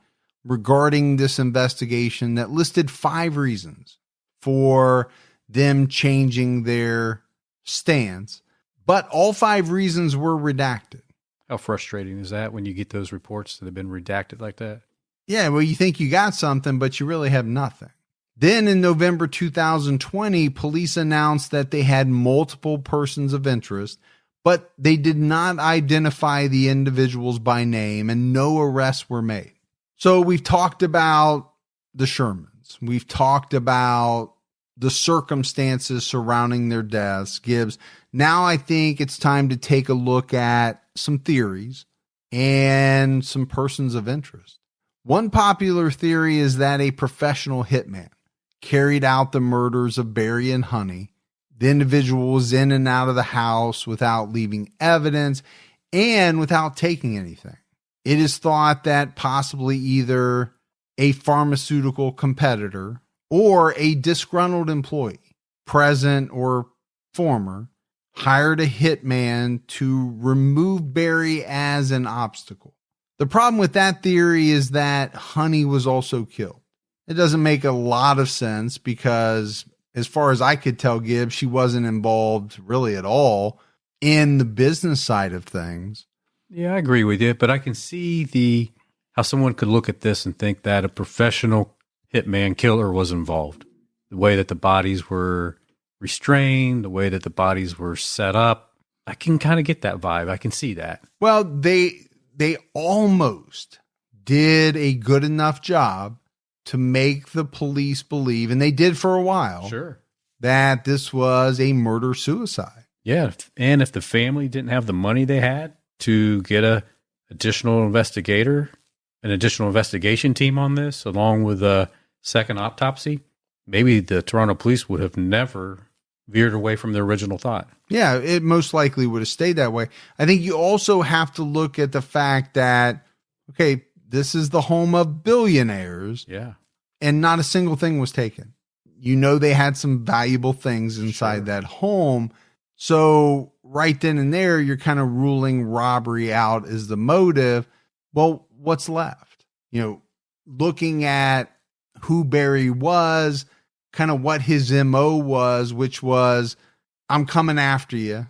regarding this investigation that listed 5 reasons for them changing their stance, but all 5 reasons were redacted. How frustrating is that when you get those reports that have been redacted like that? Yeah, well, you think you got something, but you really have nothing. Then in November 2020, police announced that they had multiple persons of interest, but they did not identify the individuals by name and no arrests were made. So we've talked about the Shermans. We've talked about the circumstances surrounding their deaths. Gibbs, now I think it's time to take a look at some theories and some persons of interest. One popular theory is that a professional hitman carried out the murders of Barry and Honey. The individual was in and out of the house without leaving evidence and without taking anything. It is thought that possibly either a pharmaceutical competitor or a disgruntled employee, present or former, hired a hitman to remove Barry as an obstacle. The problem with that theory is that Honey was also killed. It doesn't make a lot of sense because, as far as I could tell, Gibbs, she wasn't involved really at all in the business side of things. Yeah, I agree with you, but I can see how someone could look at this and think that a professional hitman killer was involved. The way that the bodies were restrained, the way that the bodies were set up. I can kind of get that vibe. I can see that. Well, they almost did a good enough job to make the police believe, and they did for a while, sure, that this was a murder-suicide. Yeah, and if the family didn't have the money they had to get an additional investigation team on this, along with a second autopsy, maybe the Toronto police would have never veered away from their original thought. Yeah, it most likely would have stayed that way. I think you also have to look at the fact that, okay, this is the home of billionaires. Yeah. And not a single thing was taken. You know, they had some valuable things inside that home. So right then and there, you're kind of ruling robbery out as the motive. Well, what's left? You know, looking at who Barry was, kind of what his MO was, which was, I'm coming after you.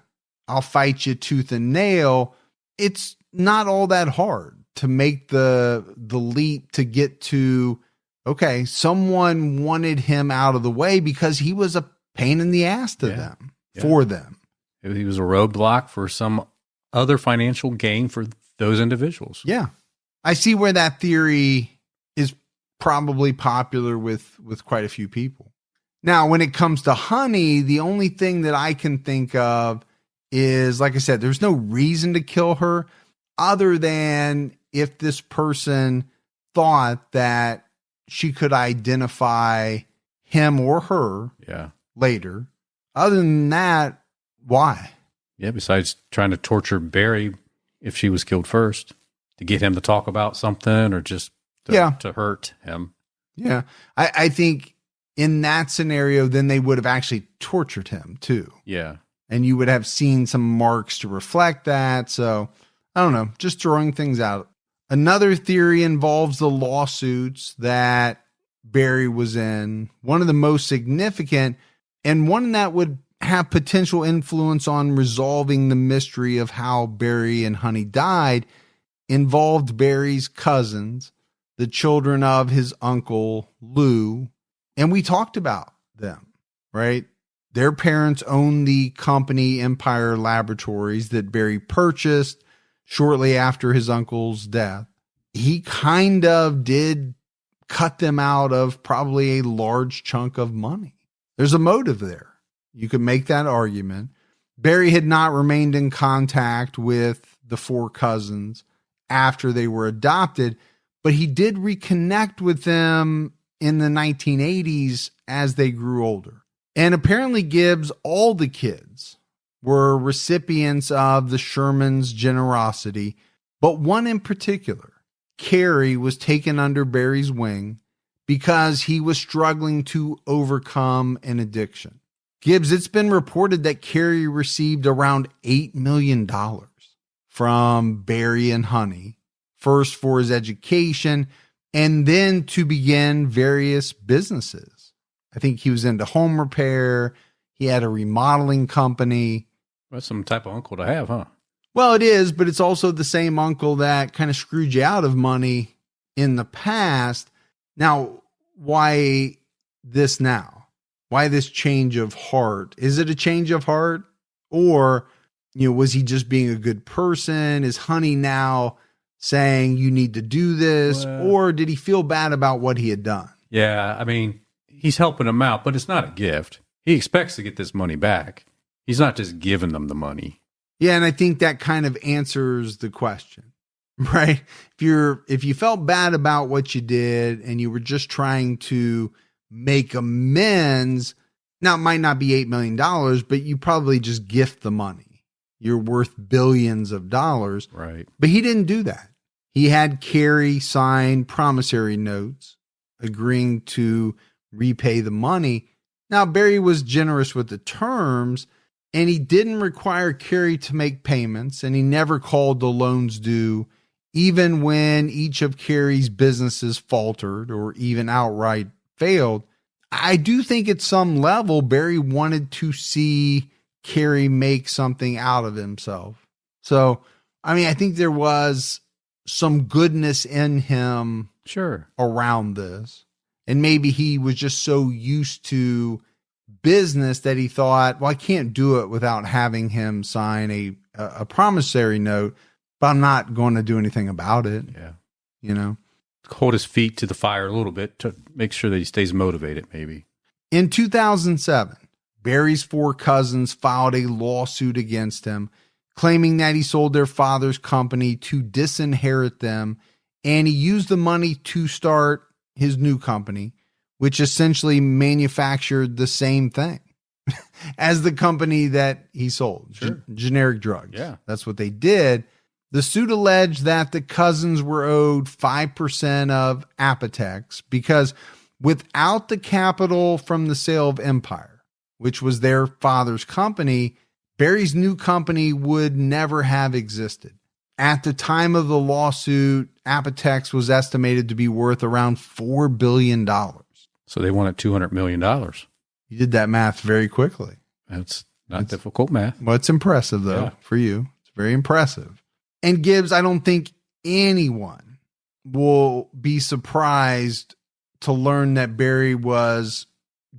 I'll fight you tooth and nail. It's not all that hard to make the leap to get to, okay, someone wanted him out of the way because he was a pain in the ass to them, for them. He was a roadblock for some other financial gain for those individuals. Yeah. I see where that theory is probably popular with quite a few people. Now, when it comes to Honey, the only thing that I can think of is, like I said, there's no reason to kill her other than if this person thought that she could identify him or her later. Other than that, why? Yeah, besides trying to torture Barry if she was killed first, to get him to talk about something or just to hurt him. Yeah. I think in that scenario, then they would have actually tortured him too. Yeah. And you would have seen some marks to reflect that. So I don't know, just throwing things out. Another theory involves the lawsuits that Barry was in. One of the most significant, and one that would have potential influence on resolving the mystery of how Barry and Honey died, involved Barry's cousins, the children of his uncle, Lou. And we talked about them, right? Their parents owned the company Empire Laboratories that Barry purchased shortly after his uncle's death. He kind of did cut them out of probably a large chunk of money. There's a motive there. You could make that argument. Barry had not remained in contact with the 4 cousins after they were adopted, but he did reconnect with them in the 1980s as they grew older. And apparently Gibbs, all the kids were recipients of the Sherman's generosity, but one in particular, Carrie, was taken under Barry's wing because he was struggling to overcome an addiction. Gibbs, it's been reported that Carrie received around $8 million from Barry and Honey, first for his education and then to begin various businesses. I think he was into home repair. He had a remodeling company. That's some type of uncle to have, huh? Well, it is, but it's also the same uncle that kind of screwed you out of money in the past. Now, why this now? Why this change of heart? Is it a change of heart? Or, was he just being a good person? Is Honey now saying you need to do this? Or did he feel bad about what he had done? Yeah, I mean, he's helping them out, but it's not a gift. He expects to get this money back. He's not just giving them the money. Yeah, and I think that kind of answers the question, right? If you felt bad about what you did and you were just trying to make amends, now it might not be $8 million, but you probably just gift the money. You're worth billions of dollars. Right. But he didn't do that. He had Carrie sign promissory notes agreeing to repay the money. Now, Barry was generous with the terms, and he didn't require Carrie to make payments, and he never called the loans due, even when each of Carrie's businesses faltered or even outright failed. I do think at some level, Barry wanted to see Carrie make something out of himself. So, I mean, I think there was some goodness in him around this. And maybe he was just so used to business that he thought, well, I can't do it without having him sign a promissory note, but I'm not going to do anything about it. Yeah. Hold his feet to the fire a little bit to make sure that he stays motivated, maybe. In 2007, Barry's 4 cousins filed a lawsuit against him, claiming that he sold their father's company to disinherit them, and he used the money to start his new company, which essentially manufactured the same thing as the company that he sold, generic drugs. Yeah. That's what they did. The suit alleged that the cousins were owed 5% of Apotex because without the capital from the sale of Empire, which was their father's company, Barry's new company would never have existed. At the time of the lawsuit, Apotex was estimated to be worth around $4 billion. So they wanted $200 million. You did that math very quickly. That's not difficult math. Well, it's impressive, though, for you. It's very impressive. And Gibbs, I don't think anyone will be surprised to learn that Barry was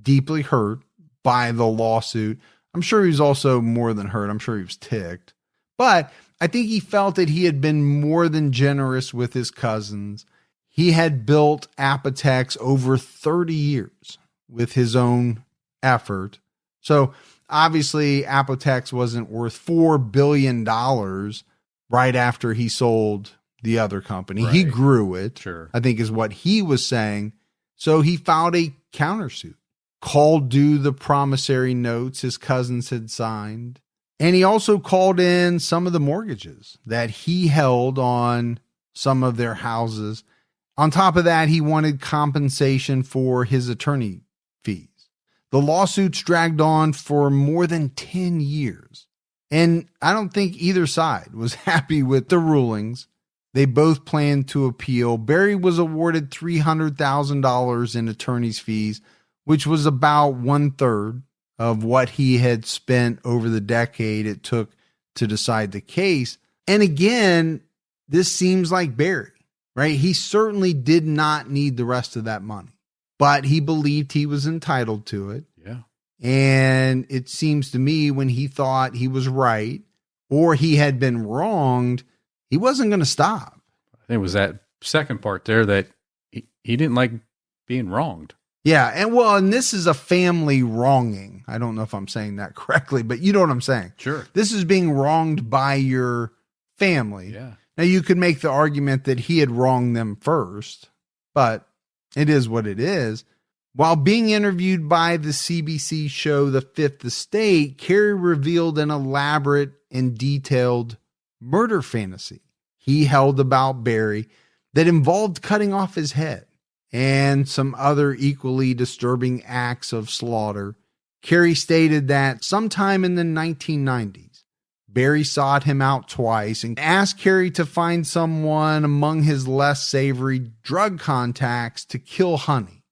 deeply hurt by the lawsuit. I'm sure he was also more than hurt. I'm sure he was ticked. But I think he felt that he had been more than generous with his cousins. He had built Apotex over 30 years with his own effort. So obviously Apotex wasn't worth $4 billion right after he sold the other company. Right. He grew it, I think is what he was saying. So he filed a countersuit, called due the promissory notes his cousins had signed. And he also called in some of the mortgages that he held on some of their houses. On top of that, he wanted compensation for his attorney fees. The lawsuits dragged on for more than 10 years. And I don't think either side was happy with the rulings. They both planned to appeal. Barry was awarded $300,000 in attorney's fees, which was about 1/3 of what he had spent over the decade it took to decide the case. And again, this seems like Barry, right? He certainly did not need the rest of that money, but he believed he was entitled to it. Yeah. And it seems to me when he thought he was right or he had been wronged, he wasn't going to stop. I think it was that second part there that he didn't like being wronged. Yeah. And this is a family wronging. I don't know if I'm saying that correctly, but you know what I'm saying. Sure. This is being wronged by your family. Yeah. Now you could make the argument that he had wronged them first, but it is what it is. While being interviewed by the CBC show The Fifth Estate, Carey revealed an elaborate and detailed murder fantasy he held about Barry that involved cutting off his head and some other equally disturbing acts of slaughter. Carey stated that sometime in the 1990s, Barry sought him out twice and asked Carey to find someone among his less savory drug contacts to kill Honey.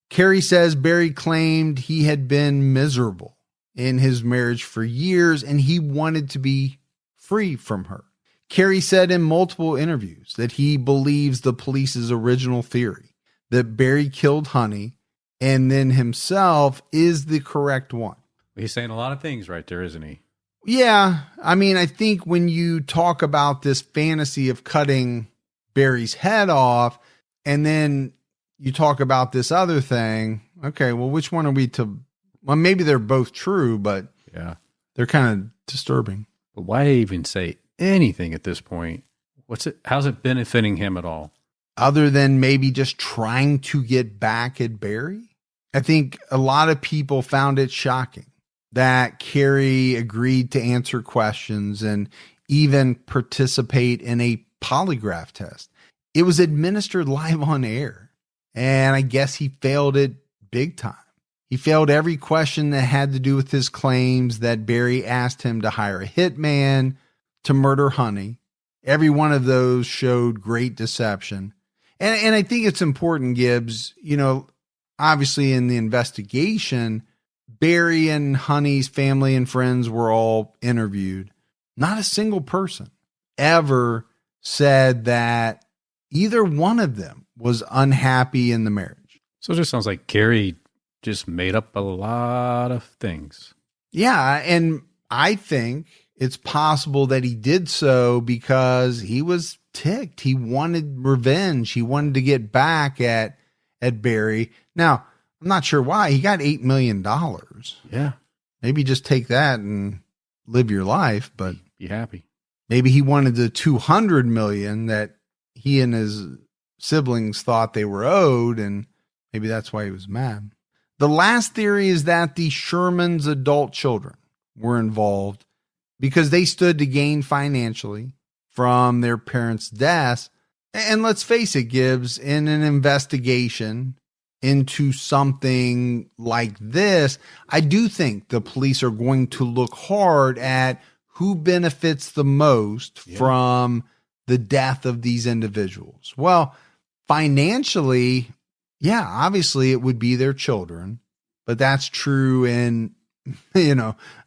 Carey says Barry claimed he had been miserable in his marriage for years and he wanted to be free from her. Carey said in multiple interviews that he believes the police's original theory that Barry killed Honey and then himself is the correct one. He's saying a lot of things right there, isn't he? Yeah. I mean, I think when you talk about this fantasy of cutting Barry's head off and then you talk about this other thing, okay, well, which one are we to? Well, maybe they're both true, but yeah, they're kind of disturbing. But why even say anything at this point? How's it benefiting him at all? Other than maybe just trying to get back at Barry? I think a lot of people found it shocking that Carey agreed to answer questions and even participate in a polygraph test. It was administered live on air, and I guess he failed it big time. He failed every question that had to do with his claims that Barry asked him to hire a hitman to murder Honey. Every one of those showed great deception. And I think it's important, Gibbs, obviously in the investigation, Barry and Honey's family and friends were all interviewed. Not a single person ever said that either one of them was unhappy in the marriage. So it just sounds like Carey just made up a lot of things. Yeah, and I think it's possible that he did so because he was ticked. He wanted revenge. He wanted to get back at Barry. Now, I'm not sure why. He got $8 million. Yeah. Maybe just take that and live your life, but be happy. Maybe he wanted the $200 million that he and his siblings thought they were owed, and maybe that's why he was mad. The last theory is that the Shermans' adult children were involved because they stood to gain financially from their parents' deaths. And let's face it, Gibbs, in an investigation into something like this, I do think the police are going to look hard at who benefits the most from the death of these individuals. Well, financially, yeah, obviously it would be their children, but that's true in,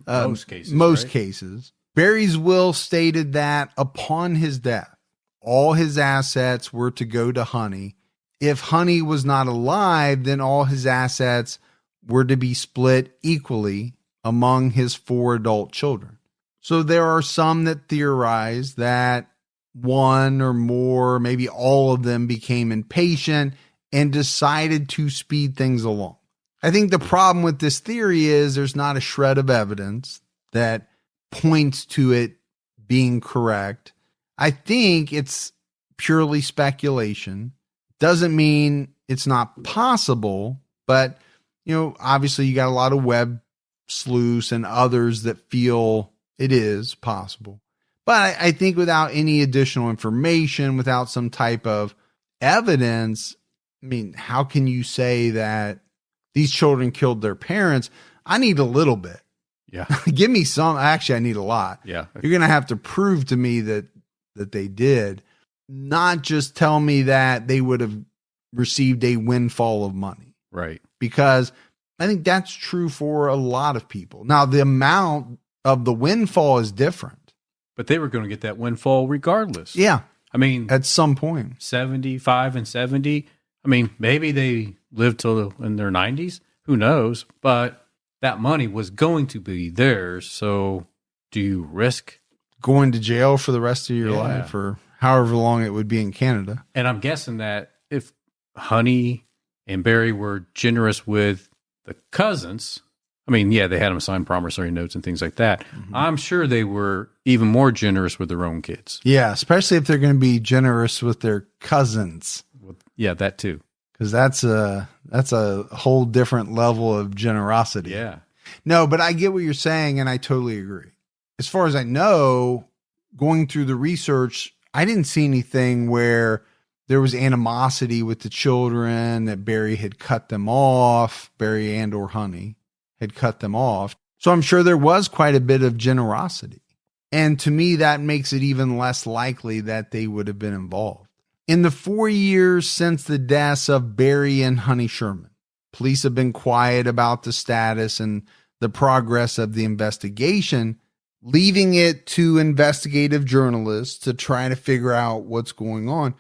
most cases. Barry's will stated that upon his death, all his assets were to go to Honey. If Honey was not alive, then all his assets were to be split equally among his 4 adult children. So there are some that theorize that one or more, maybe all of them, became impatient and decided to speed things along. I think the problem with this theory is there's not a shred of evidence that points to it being correct. I think it's purely speculation. Doesn't mean it's not possible, but obviously you got a lot of web sleuths and others that feel it is possible. But I think without any additional information, without some type of evidence, I mean, how can you say that these children killed their parents? I need a little bit. Yeah. Give me some. Actually, I need a lot. Yeah. You're going to have to prove to me that they did, not just tell me that they would have received a windfall of money. Right. Because I think that's true for a lot of people. Now, the amount of the windfall is different. But they were going to get that windfall regardless. Yeah. I mean, at some point. 75 and 70. I mean, maybe they lived till in their 90s. Who knows? But that money was going to be theirs. So do you risk going to jail for the rest of your life or however long it would be in Canada? And I'm guessing that if Honey and Barry were generous with the cousins, I mean, yeah, they had them sign promissory notes and things like that. Mm-hmm. I'm sure they were even more generous with their own kids. Yeah, especially if they're going to be generous with their cousins. Yeah, that too. because that's a whole different level of generosity. Yeah. No, but I get what you're saying, and I totally agree. As far as I know, going through the research, I didn't see anything where there was animosity with the children, that Barry had cut them off, Barry and or Honey had cut them off. So I'm sure there was quite a bit of generosity. And to me, that makes it even less likely that they would have been involved. In the 4 years since the deaths of Barry and Honey Sherman, police have been quiet about the status and the progress of the investigation, leaving it to investigative journalists to try to figure out what's going on.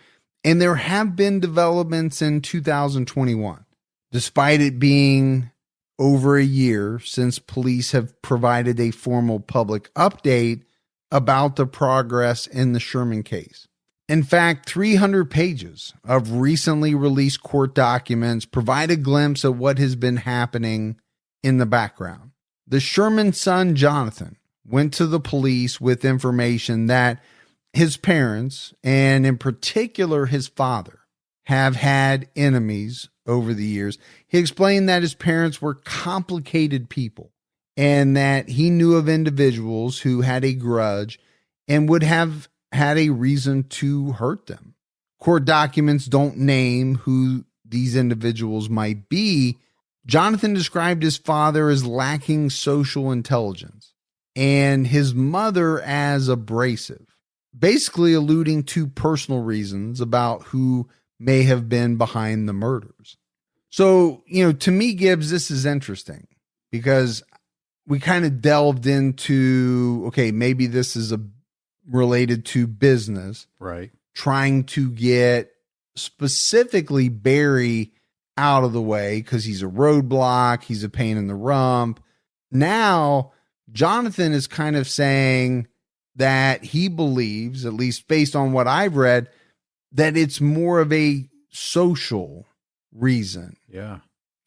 And there have been developments in 2021, despite it being over a year since police have provided a formal public update about the progress in the Sherman case. In fact, 300 pages of recently released court documents provide a glimpse of what has been happening in the background. The Sherman son, Jonathan, went to the police with information that his parents, and in particular his father, have had enemies over the years. He explained that his parents were complicated people and that he knew of individuals who had a grudge and would have had a reason to hurt them. Court documents don't name who these individuals might be. Jonathan described his father as lacking social intelligence and his mother as abrasive, basically alluding to personal reasons about who may have been behind the murders. So, to me, Gibbs, this is interesting because we kind of delved into, okay, maybe this is related to business, right? Trying to get specifically Barry out of the way because he's a roadblock, he's a pain in the rump. Now, Jonathan is kind of saying that he believes, at least based on what I've read, that it's more of a social reason. Yeah.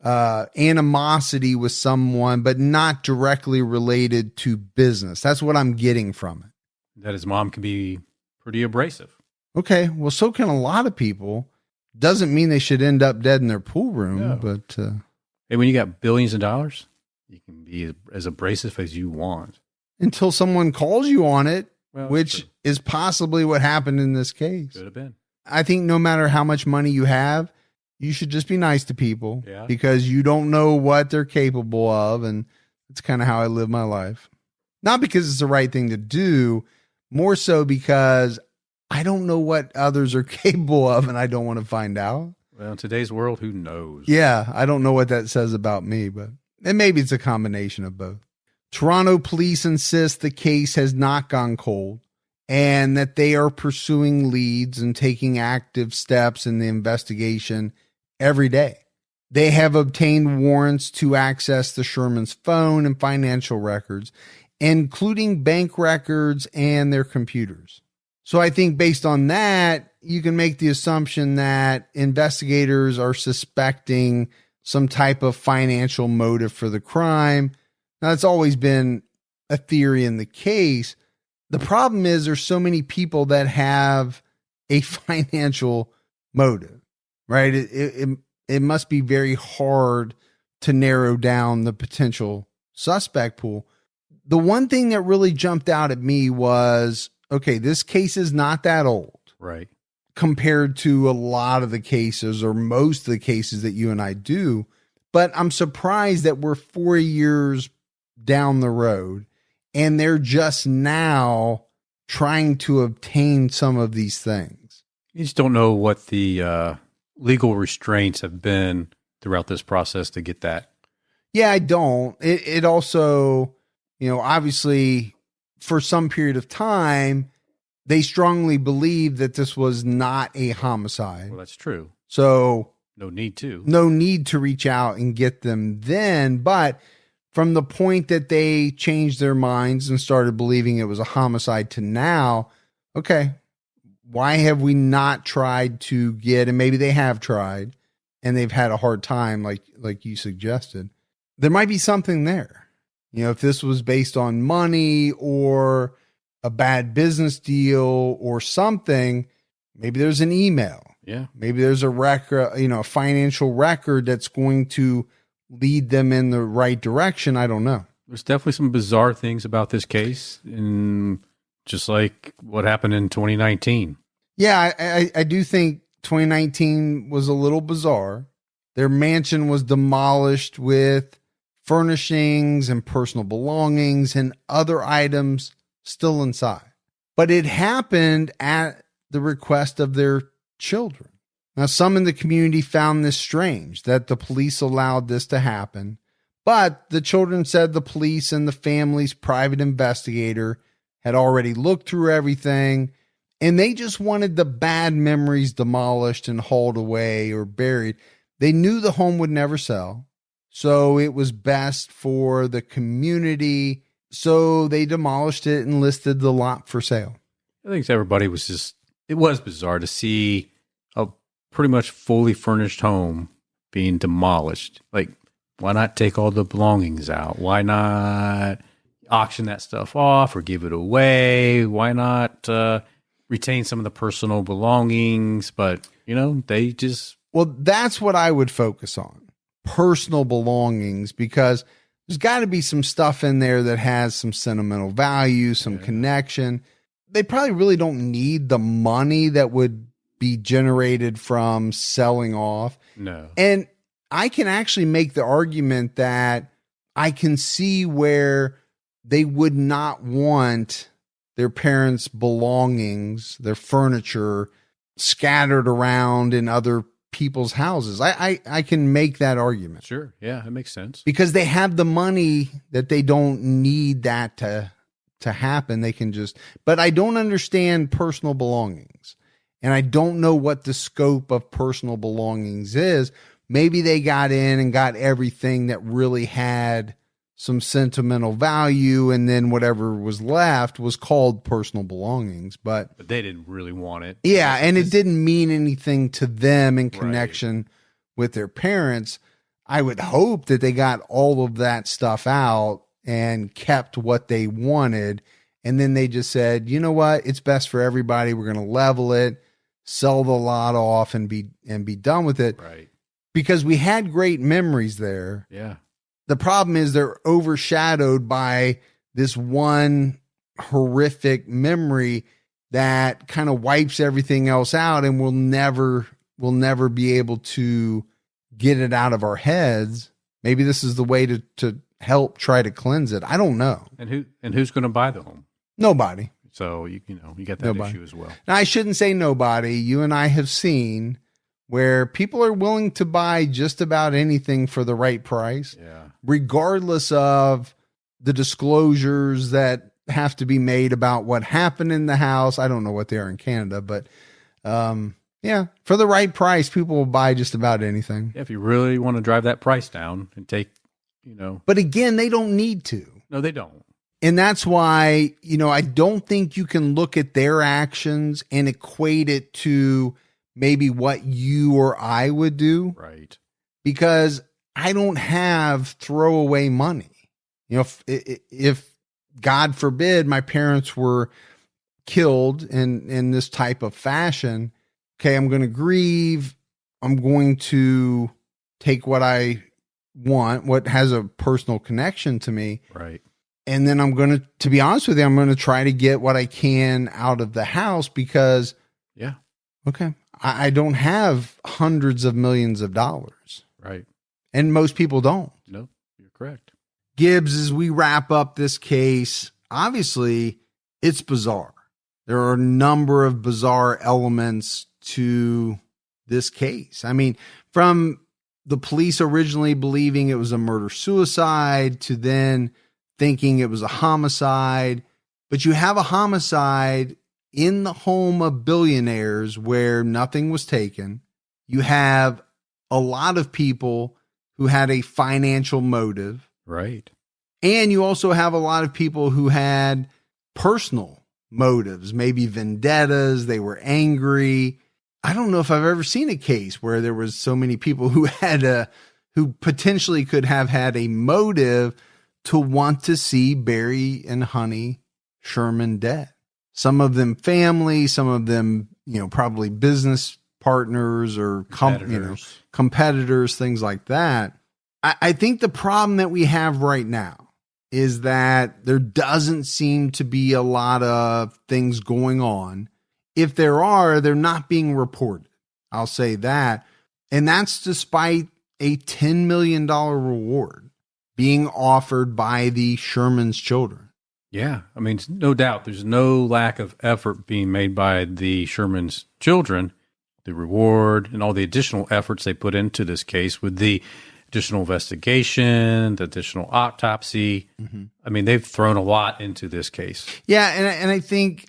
Animosity with someone, but not directly related to business. That's what I'm getting from it. That his mom can be pretty abrasive. Okay, well, so can a lot of people. Doesn't mean they should end up dead in their pool room, No. but... Hey, when you got billions of dollars, you can be as abrasive as you want. Until someone calls you on it, Well, which true. is possibly what happened in this case. Could have been. I think no matter how much money you have, you should just be nice to people because you don't know what they're capable of. And it's kind of how I live my life. Not because it's the right thing to do, more so because I don't know what others are capable of and I don't want to find out. Well, in today's world, who knows? Yeah, I don't know what that says about me, and maybe it's a combination of both. Toronto police insist the case has not gone cold and that they are pursuing leads and taking active steps in the investigation every day. They have obtained warrants to access the Sherman's phone and financial records, including bank records and their computers. So I think based on that, you can make the assumption that investigators are suspecting some type of financial motive for the crime. Now, that's always been a theory in the case. The problem is there's so many people that have a financial motive, right? It must be very hard to narrow down the potential suspect pool. The one thing that really jumped out at me was, okay, this case is not that old. Right. Compared to a lot of the cases or most of the cases that you and I do. But I'm surprised that we're 4 years down the road and they're just now trying to obtain some of these things. You just don't know what the legal restraints have been throughout this process to get that. Yeah, I don't. It also, obviously for some period of time, they strongly believe that this was not a homicide. Well, that's true. So no need to reach out and get them then. But from the point that they changed their minds and started believing it was a homicide to now, okay, why have we not tried to get, and maybe they have tried and they've had a hard time like you suggested. There might be something there. If this was based on money or a bad business deal or something, maybe there's an email Yeah. Maybe there's a record, a financial record that's going to lead them in the right direction. I don't know. There's definitely some bizarre things about this case, and just like what happened in 2019. Yeah, I do think 2019 was a little bizarre. Their mansion was demolished with furnishings and personal belongings and other items still inside. But it happened at the request of their children. Now, some in the community found this strange that the police allowed this to happen, but the children said the police and the family's private investigator had already looked through everything, and they just wanted the bad memories demolished and hauled away or buried. They knew the home would never sell, so it was best for the community, so they demolished it and listed the lot for sale. I think everybody was it was bizarre to see a pretty much fully furnished home being demolished. Like, why not take all the belongings out? Why not auction that stuff off or give it away? Why not retain some of the personal belongings? But, they just... Well, that's what I would focus on. Personal belongings, because there's got to be some stuff in there that has some sentimental value, some connection. They probably really don't need the money that would be generated from selling off. No. And I can actually make the argument that I can see where they would not want their parents' belongings, their furniture, scattered around in other people's houses. I can make that argument. Sure. Yeah, that makes sense. Because they have the money that they don't need that to happen. They can but I don't understand personal belongings. And I don't know what the scope of personal belongings is. Maybe they got in and got everything that really had some sentimental value, and then whatever was left was called personal belongings. But they didn't really want it. Yeah, and it didn't mean anything to them in connection with their parents. I would hope that they got all of that stuff out and kept what they wanted. And then they just said, you know what? It's best for everybody. We're going to level it, sell the lot off, and be done with it. Right. Because we had great memories there. Yeah. The problem is they're overshadowed by this one horrific memory that kind of wipes everything else out, and we'll never be able to get it out of our heads. Maybe this is the way to help try to cleanse it. I don't know. And who's going to buy the home? Nobody. So you get that issue as well. Now, I shouldn't say nobody. You and I have seen where people are willing to buy just about anything for the right price, regardless of the disclosures that have to be made about what happened in the house. I don't know what they are in Canada, but for the right price, people will buy just about anything. Yeah, if you really want to drive that price down and take, But again, they don't need to. No, they don't. And that's why, I don't think you can look at their actions and equate it to maybe what you or I would do. Right. Because I don't have throwaway money. If God forbid my parents were killed in this type of fashion, okay, I'm going to grieve. I'm going to take what I want, what has a personal connection to me. Right. And then I'm going to be honest with you, I'm going to try to get what I can out of the house because, okay, I don't have hundreds of millions of dollars. Right. And most people don't. No, you're correct. Gibbs, as we wrap up this case, obviously it's bizarre. There are a number of bizarre elements to this case. I mean, from the police originally believing it was a murder-suicide to then thinking it was a homicide. But you have a homicide in the home of billionaires where nothing was taken. You have a lot of people who had a financial motive. Right. And you also have a lot of people who had personal motives, maybe vendettas. They were angry. I don't know if I've ever seen a case where there was so many people who who potentially could have had a motive to want to see Barry and Honey Sherman dead. Some of them family, some of them, probably business partners or Competitors. competitors, things like that. I think the problem that we have right now is that there doesn't seem to be a lot of things going on. If there are, they're not being reported. I'll say that. And that's despite a $10 million reward being offered by the Sherman's children. Yeah. I mean, no doubt there's no lack of effort being made by the Sherman's children, the reward and all the additional efforts they put into this case with the additional investigation, the additional autopsy. Mm-hmm. I mean, they've thrown a lot into this case. Yeah. And I think,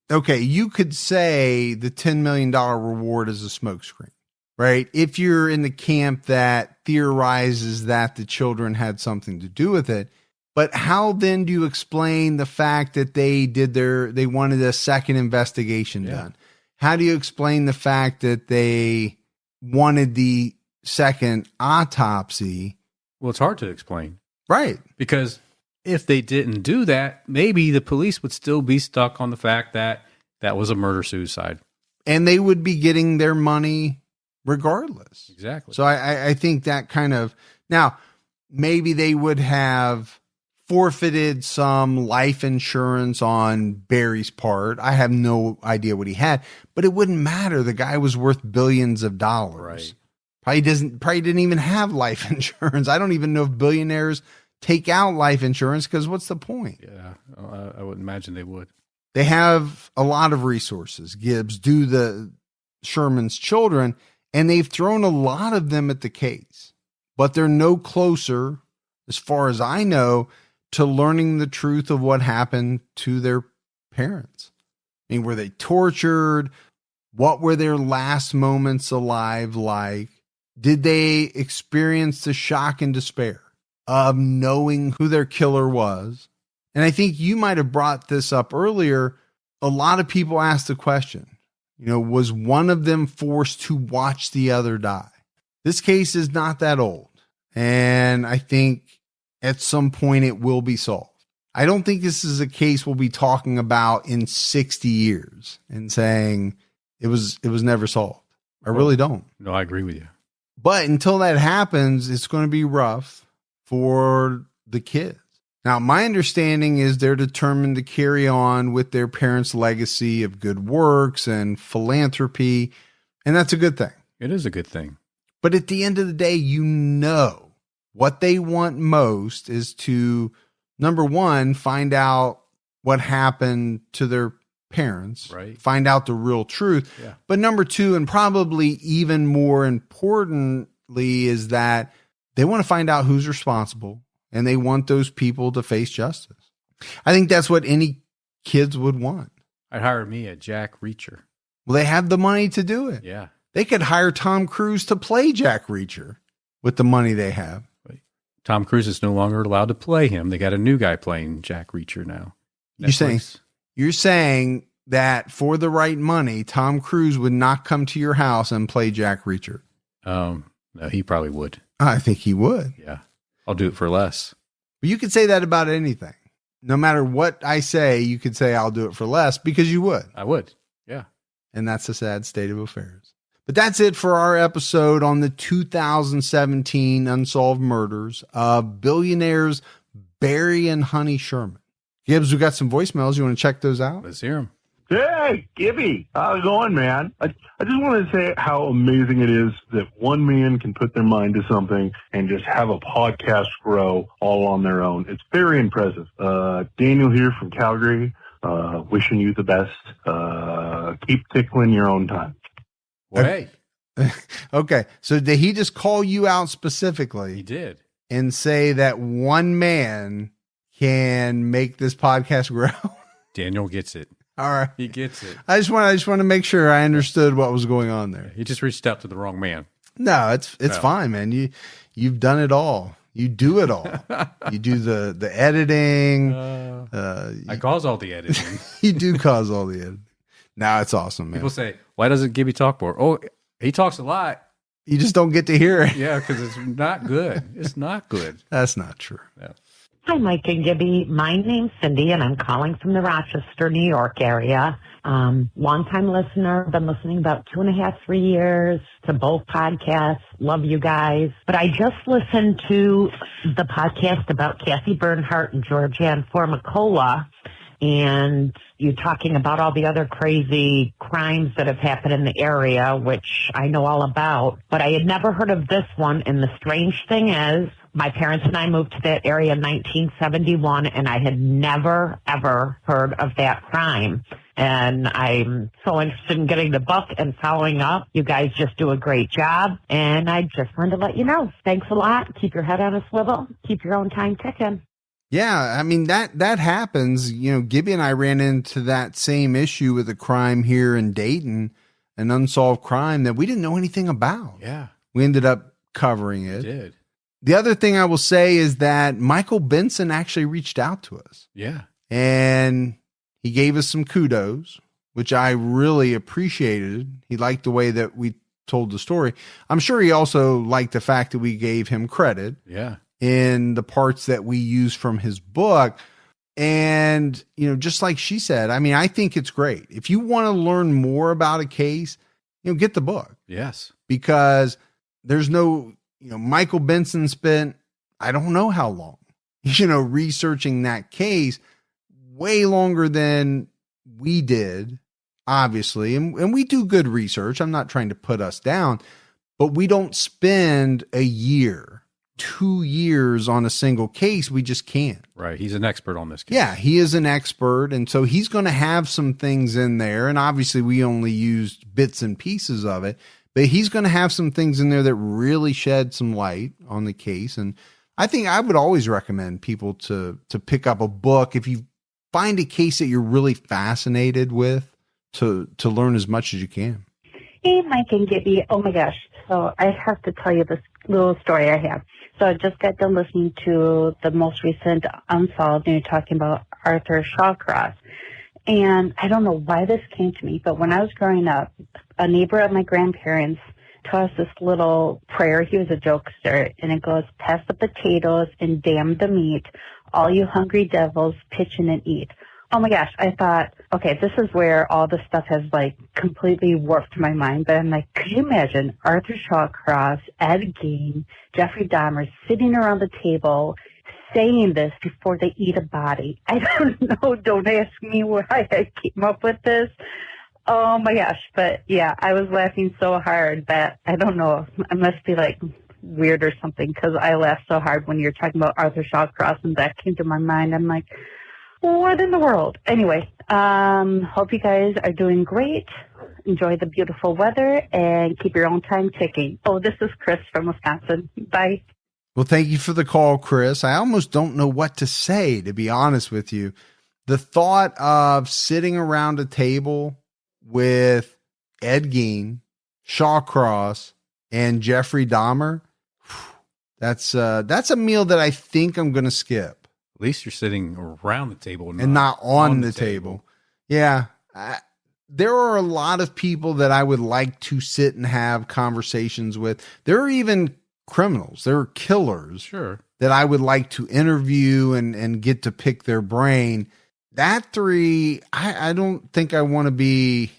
okay, you could say the $10 million reward is a smokescreen, right? If you're in the camp that theorizes that the children had something to do with it. But how then do you explain the fact that they wanted a second investigation done? How do you explain the fact that they wanted the second autopsy? Well, it's hard to explain. Right. Because if they didn't do that, maybe the police would still be stuck on the fact that that was a murder-suicide. And they would be getting their money regardless. Exactly. So I think that kind of... Now, maybe they would have forfeited some life insurance on Barry's part. I have no idea what he had, but it wouldn't matter. The guy was worth billions of dollars. Right. Probably didn't even have life insurance. I don't even know if billionaires take out life insurance because what's the point? Yeah, I would imagine they would. They have a lot of resources. Gibbs do the Sherman's children, and they've thrown a lot of them at the case, but they're no closer, as far as I know, to learning the truth of what happened to their parents. I mean, were they tortured? What were their last moments alive like? Did they experience the shock and despair of knowing who their killer was? And I think you might have brought this up earlier. A lot of people asked the question, was one of them forced to watch the other die? This case is not that old. And I think at some point it will be solved. I don't think this is a case we'll be talking about in 60 years and saying it was never solved. I really don't. No, I agree with you. But until that happens, it's going to be rough for the kids. Now, my understanding is they're determined to carry on with their parents' legacy of good works and philanthropy, and that's a good thing. It is a good thing. But at the end of the day, what they want most is to, number one, find out what happened to their parents, right? Find out the real truth. Yeah. But number two, and probably even more importantly, is that they want to find out who's responsible, and they want those people to face justice. I think that's what any kids would want. I'd hire me a Jack Reacher. Well, they have the money to do it. Yeah. They could hire Tom Cruise to play Jack Reacher with the money they have. Tom Cruise is no longer allowed to play him. They got a new guy playing Jack Reacher now. You're saying that for the right money, Tom Cruise would not come to your house and play Jack Reacher? No, he probably would. I think he would. Yeah. I'll do it for less. But you could say that about anything. No matter what I say, you could say I'll do it for less because you would. I would. Yeah. And that's a sad state of affairs. But that's it for our episode on the 2017 unsolved murders of billionaires Barry and Honey Sherman. Gibbs, we got some voicemails. You want to check those out? Let's hear them. Hey, Gibby, how's it going, man? I just want to say how amazing it is that one man can put their mind to something and just have a podcast grow all on their own. It's very impressive. Daniel here from Calgary, wishing you the best. Keep tickling your own time. Well, hey. Okay, so did he just call you out specifically? He did. And say that one man can make this podcast grow? Daniel gets it. All right. He gets it. I just want to make sure I understood what was going on there. He just reached out to the wrong man. No, it's fine, man. You've done it all. You do it all. You do the editing. I cause all the editing. You do cause all the editing. No, it's awesome, man. People say, why doesn't Gibby talk more? Oh, he talks a lot. You just don't get to hear it. Yeah, because it's not good. It's not good. That's not true. Yeah. Hi, Mike and Gibby. My name's Cindy, and I'm calling from the Rochester, New York area. Longtime listener, been listening about 2.5, 3 years to both podcasts. Love you guys. But I just listened to the podcast about Kathy Bernhardt and Georgianne Formicola, and you're talking about all the other crazy crimes that have happened in the area, which I know all about. But I had never heard of this one, and the strange thing is, my parents and I moved to that area in 1971, and I had never, ever heard of that crime. And I'm so interested in getting the book and following up. You guys just do a great job, and I just wanted to let you know. Thanks a lot. Keep your head on a swivel. Keep your own time ticking. Yeah, I mean, that happens. You know, Gibby and I ran into that same issue with a crime here in Dayton, an unsolved crime that we didn't know anything about. Yeah. We ended up covering it. We did. The other thing I will say is that Michael Benson actually reached out to us. Yeah. And he gave us some kudos, which I really appreciated. He liked the way that we told the story. I'm sure he also liked the fact that we gave him credit. Yeah. In the parts that we use from his book. And, you know, just like she said, I mean, I think it's great. If you want to learn more about a case, you know, get the book. Yes. Because there's no, you know, Michael Benson spent, I don't know how long, you know, researching that case, way longer than we did, obviously. And we do good research. I'm not trying to put us down, but we don't spend a year, 2 years on a single case. We just can't. Right. He's an expert on this case. Yeah, he is an expert. And so he's going to have some things in there. And obviously we only used bits and pieces of it, but he's going to have some things in there that really shed some light on the case. And I think I would always recommend people to pick up a book if you find a case that you're really fascinated with, to learn as much as you can. Hey, Mike and Gibby. Oh my gosh. So I have to tell you this little story I have. So I just got done listening to the most recent Unsolved, and you're talking about Arthur Shawcross. And I don't know why this came to me, but when I was growing up, a neighbor of my grandparents taught us this little prayer. He was a jokester, and it goes, "Pass the potatoes and damn the meat. All you hungry devils, pitch in and eat." Oh my gosh, I thought, okay, this is where all this stuff has like completely warped my mind. But I'm like, could you imagine Arthur Shawcross, Ed Gein, Jeffrey Dahmer sitting around the table saying this before they eat a body? I don't know. Don't ask me why I came up with this. Oh my gosh. But yeah, I was laughing so hard that I don't know. I must be like weird or something, because I laughed so hard when you're talking about Arthur Shawcross, and that came to my mind. I'm like, what in the world? Anyway, hope you guys are doing great. Enjoy the beautiful weather and keep your own time ticking. Oh, this is Chris from Wisconsin. Bye. Well, thank you for the call, Chris. I almost don't know what to say, to be honest with you. The thought of sitting around a table with Ed Gein, Shawcross, and Jeffrey Dahmer, that's a meal that I think I'm going to skip. At least you're sitting around the table and not on the table. Yeah. There are a lot of people that I would like to sit and have conversations with. There are even criminals. There are killers. Sure. That I would like to interview and get to pick their brain. That three, I don't think I want to be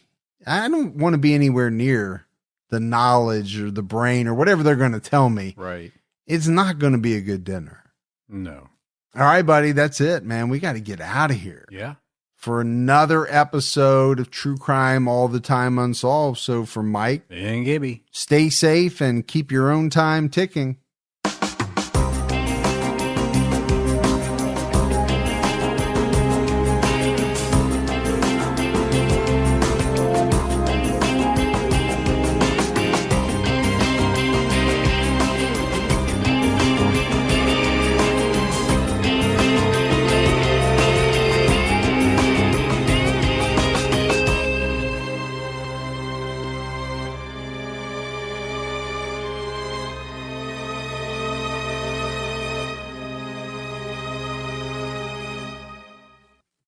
anywhere near the knowledge or the brain or whatever they're going to tell me. Right. It's not going to be a good dinner. No. All right, buddy. That's it, man. We got to get out of here. Yeah. For another episode of True Crime All the Time Unsolved. So for Mike and Gibby, stay safe and keep your own time ticking.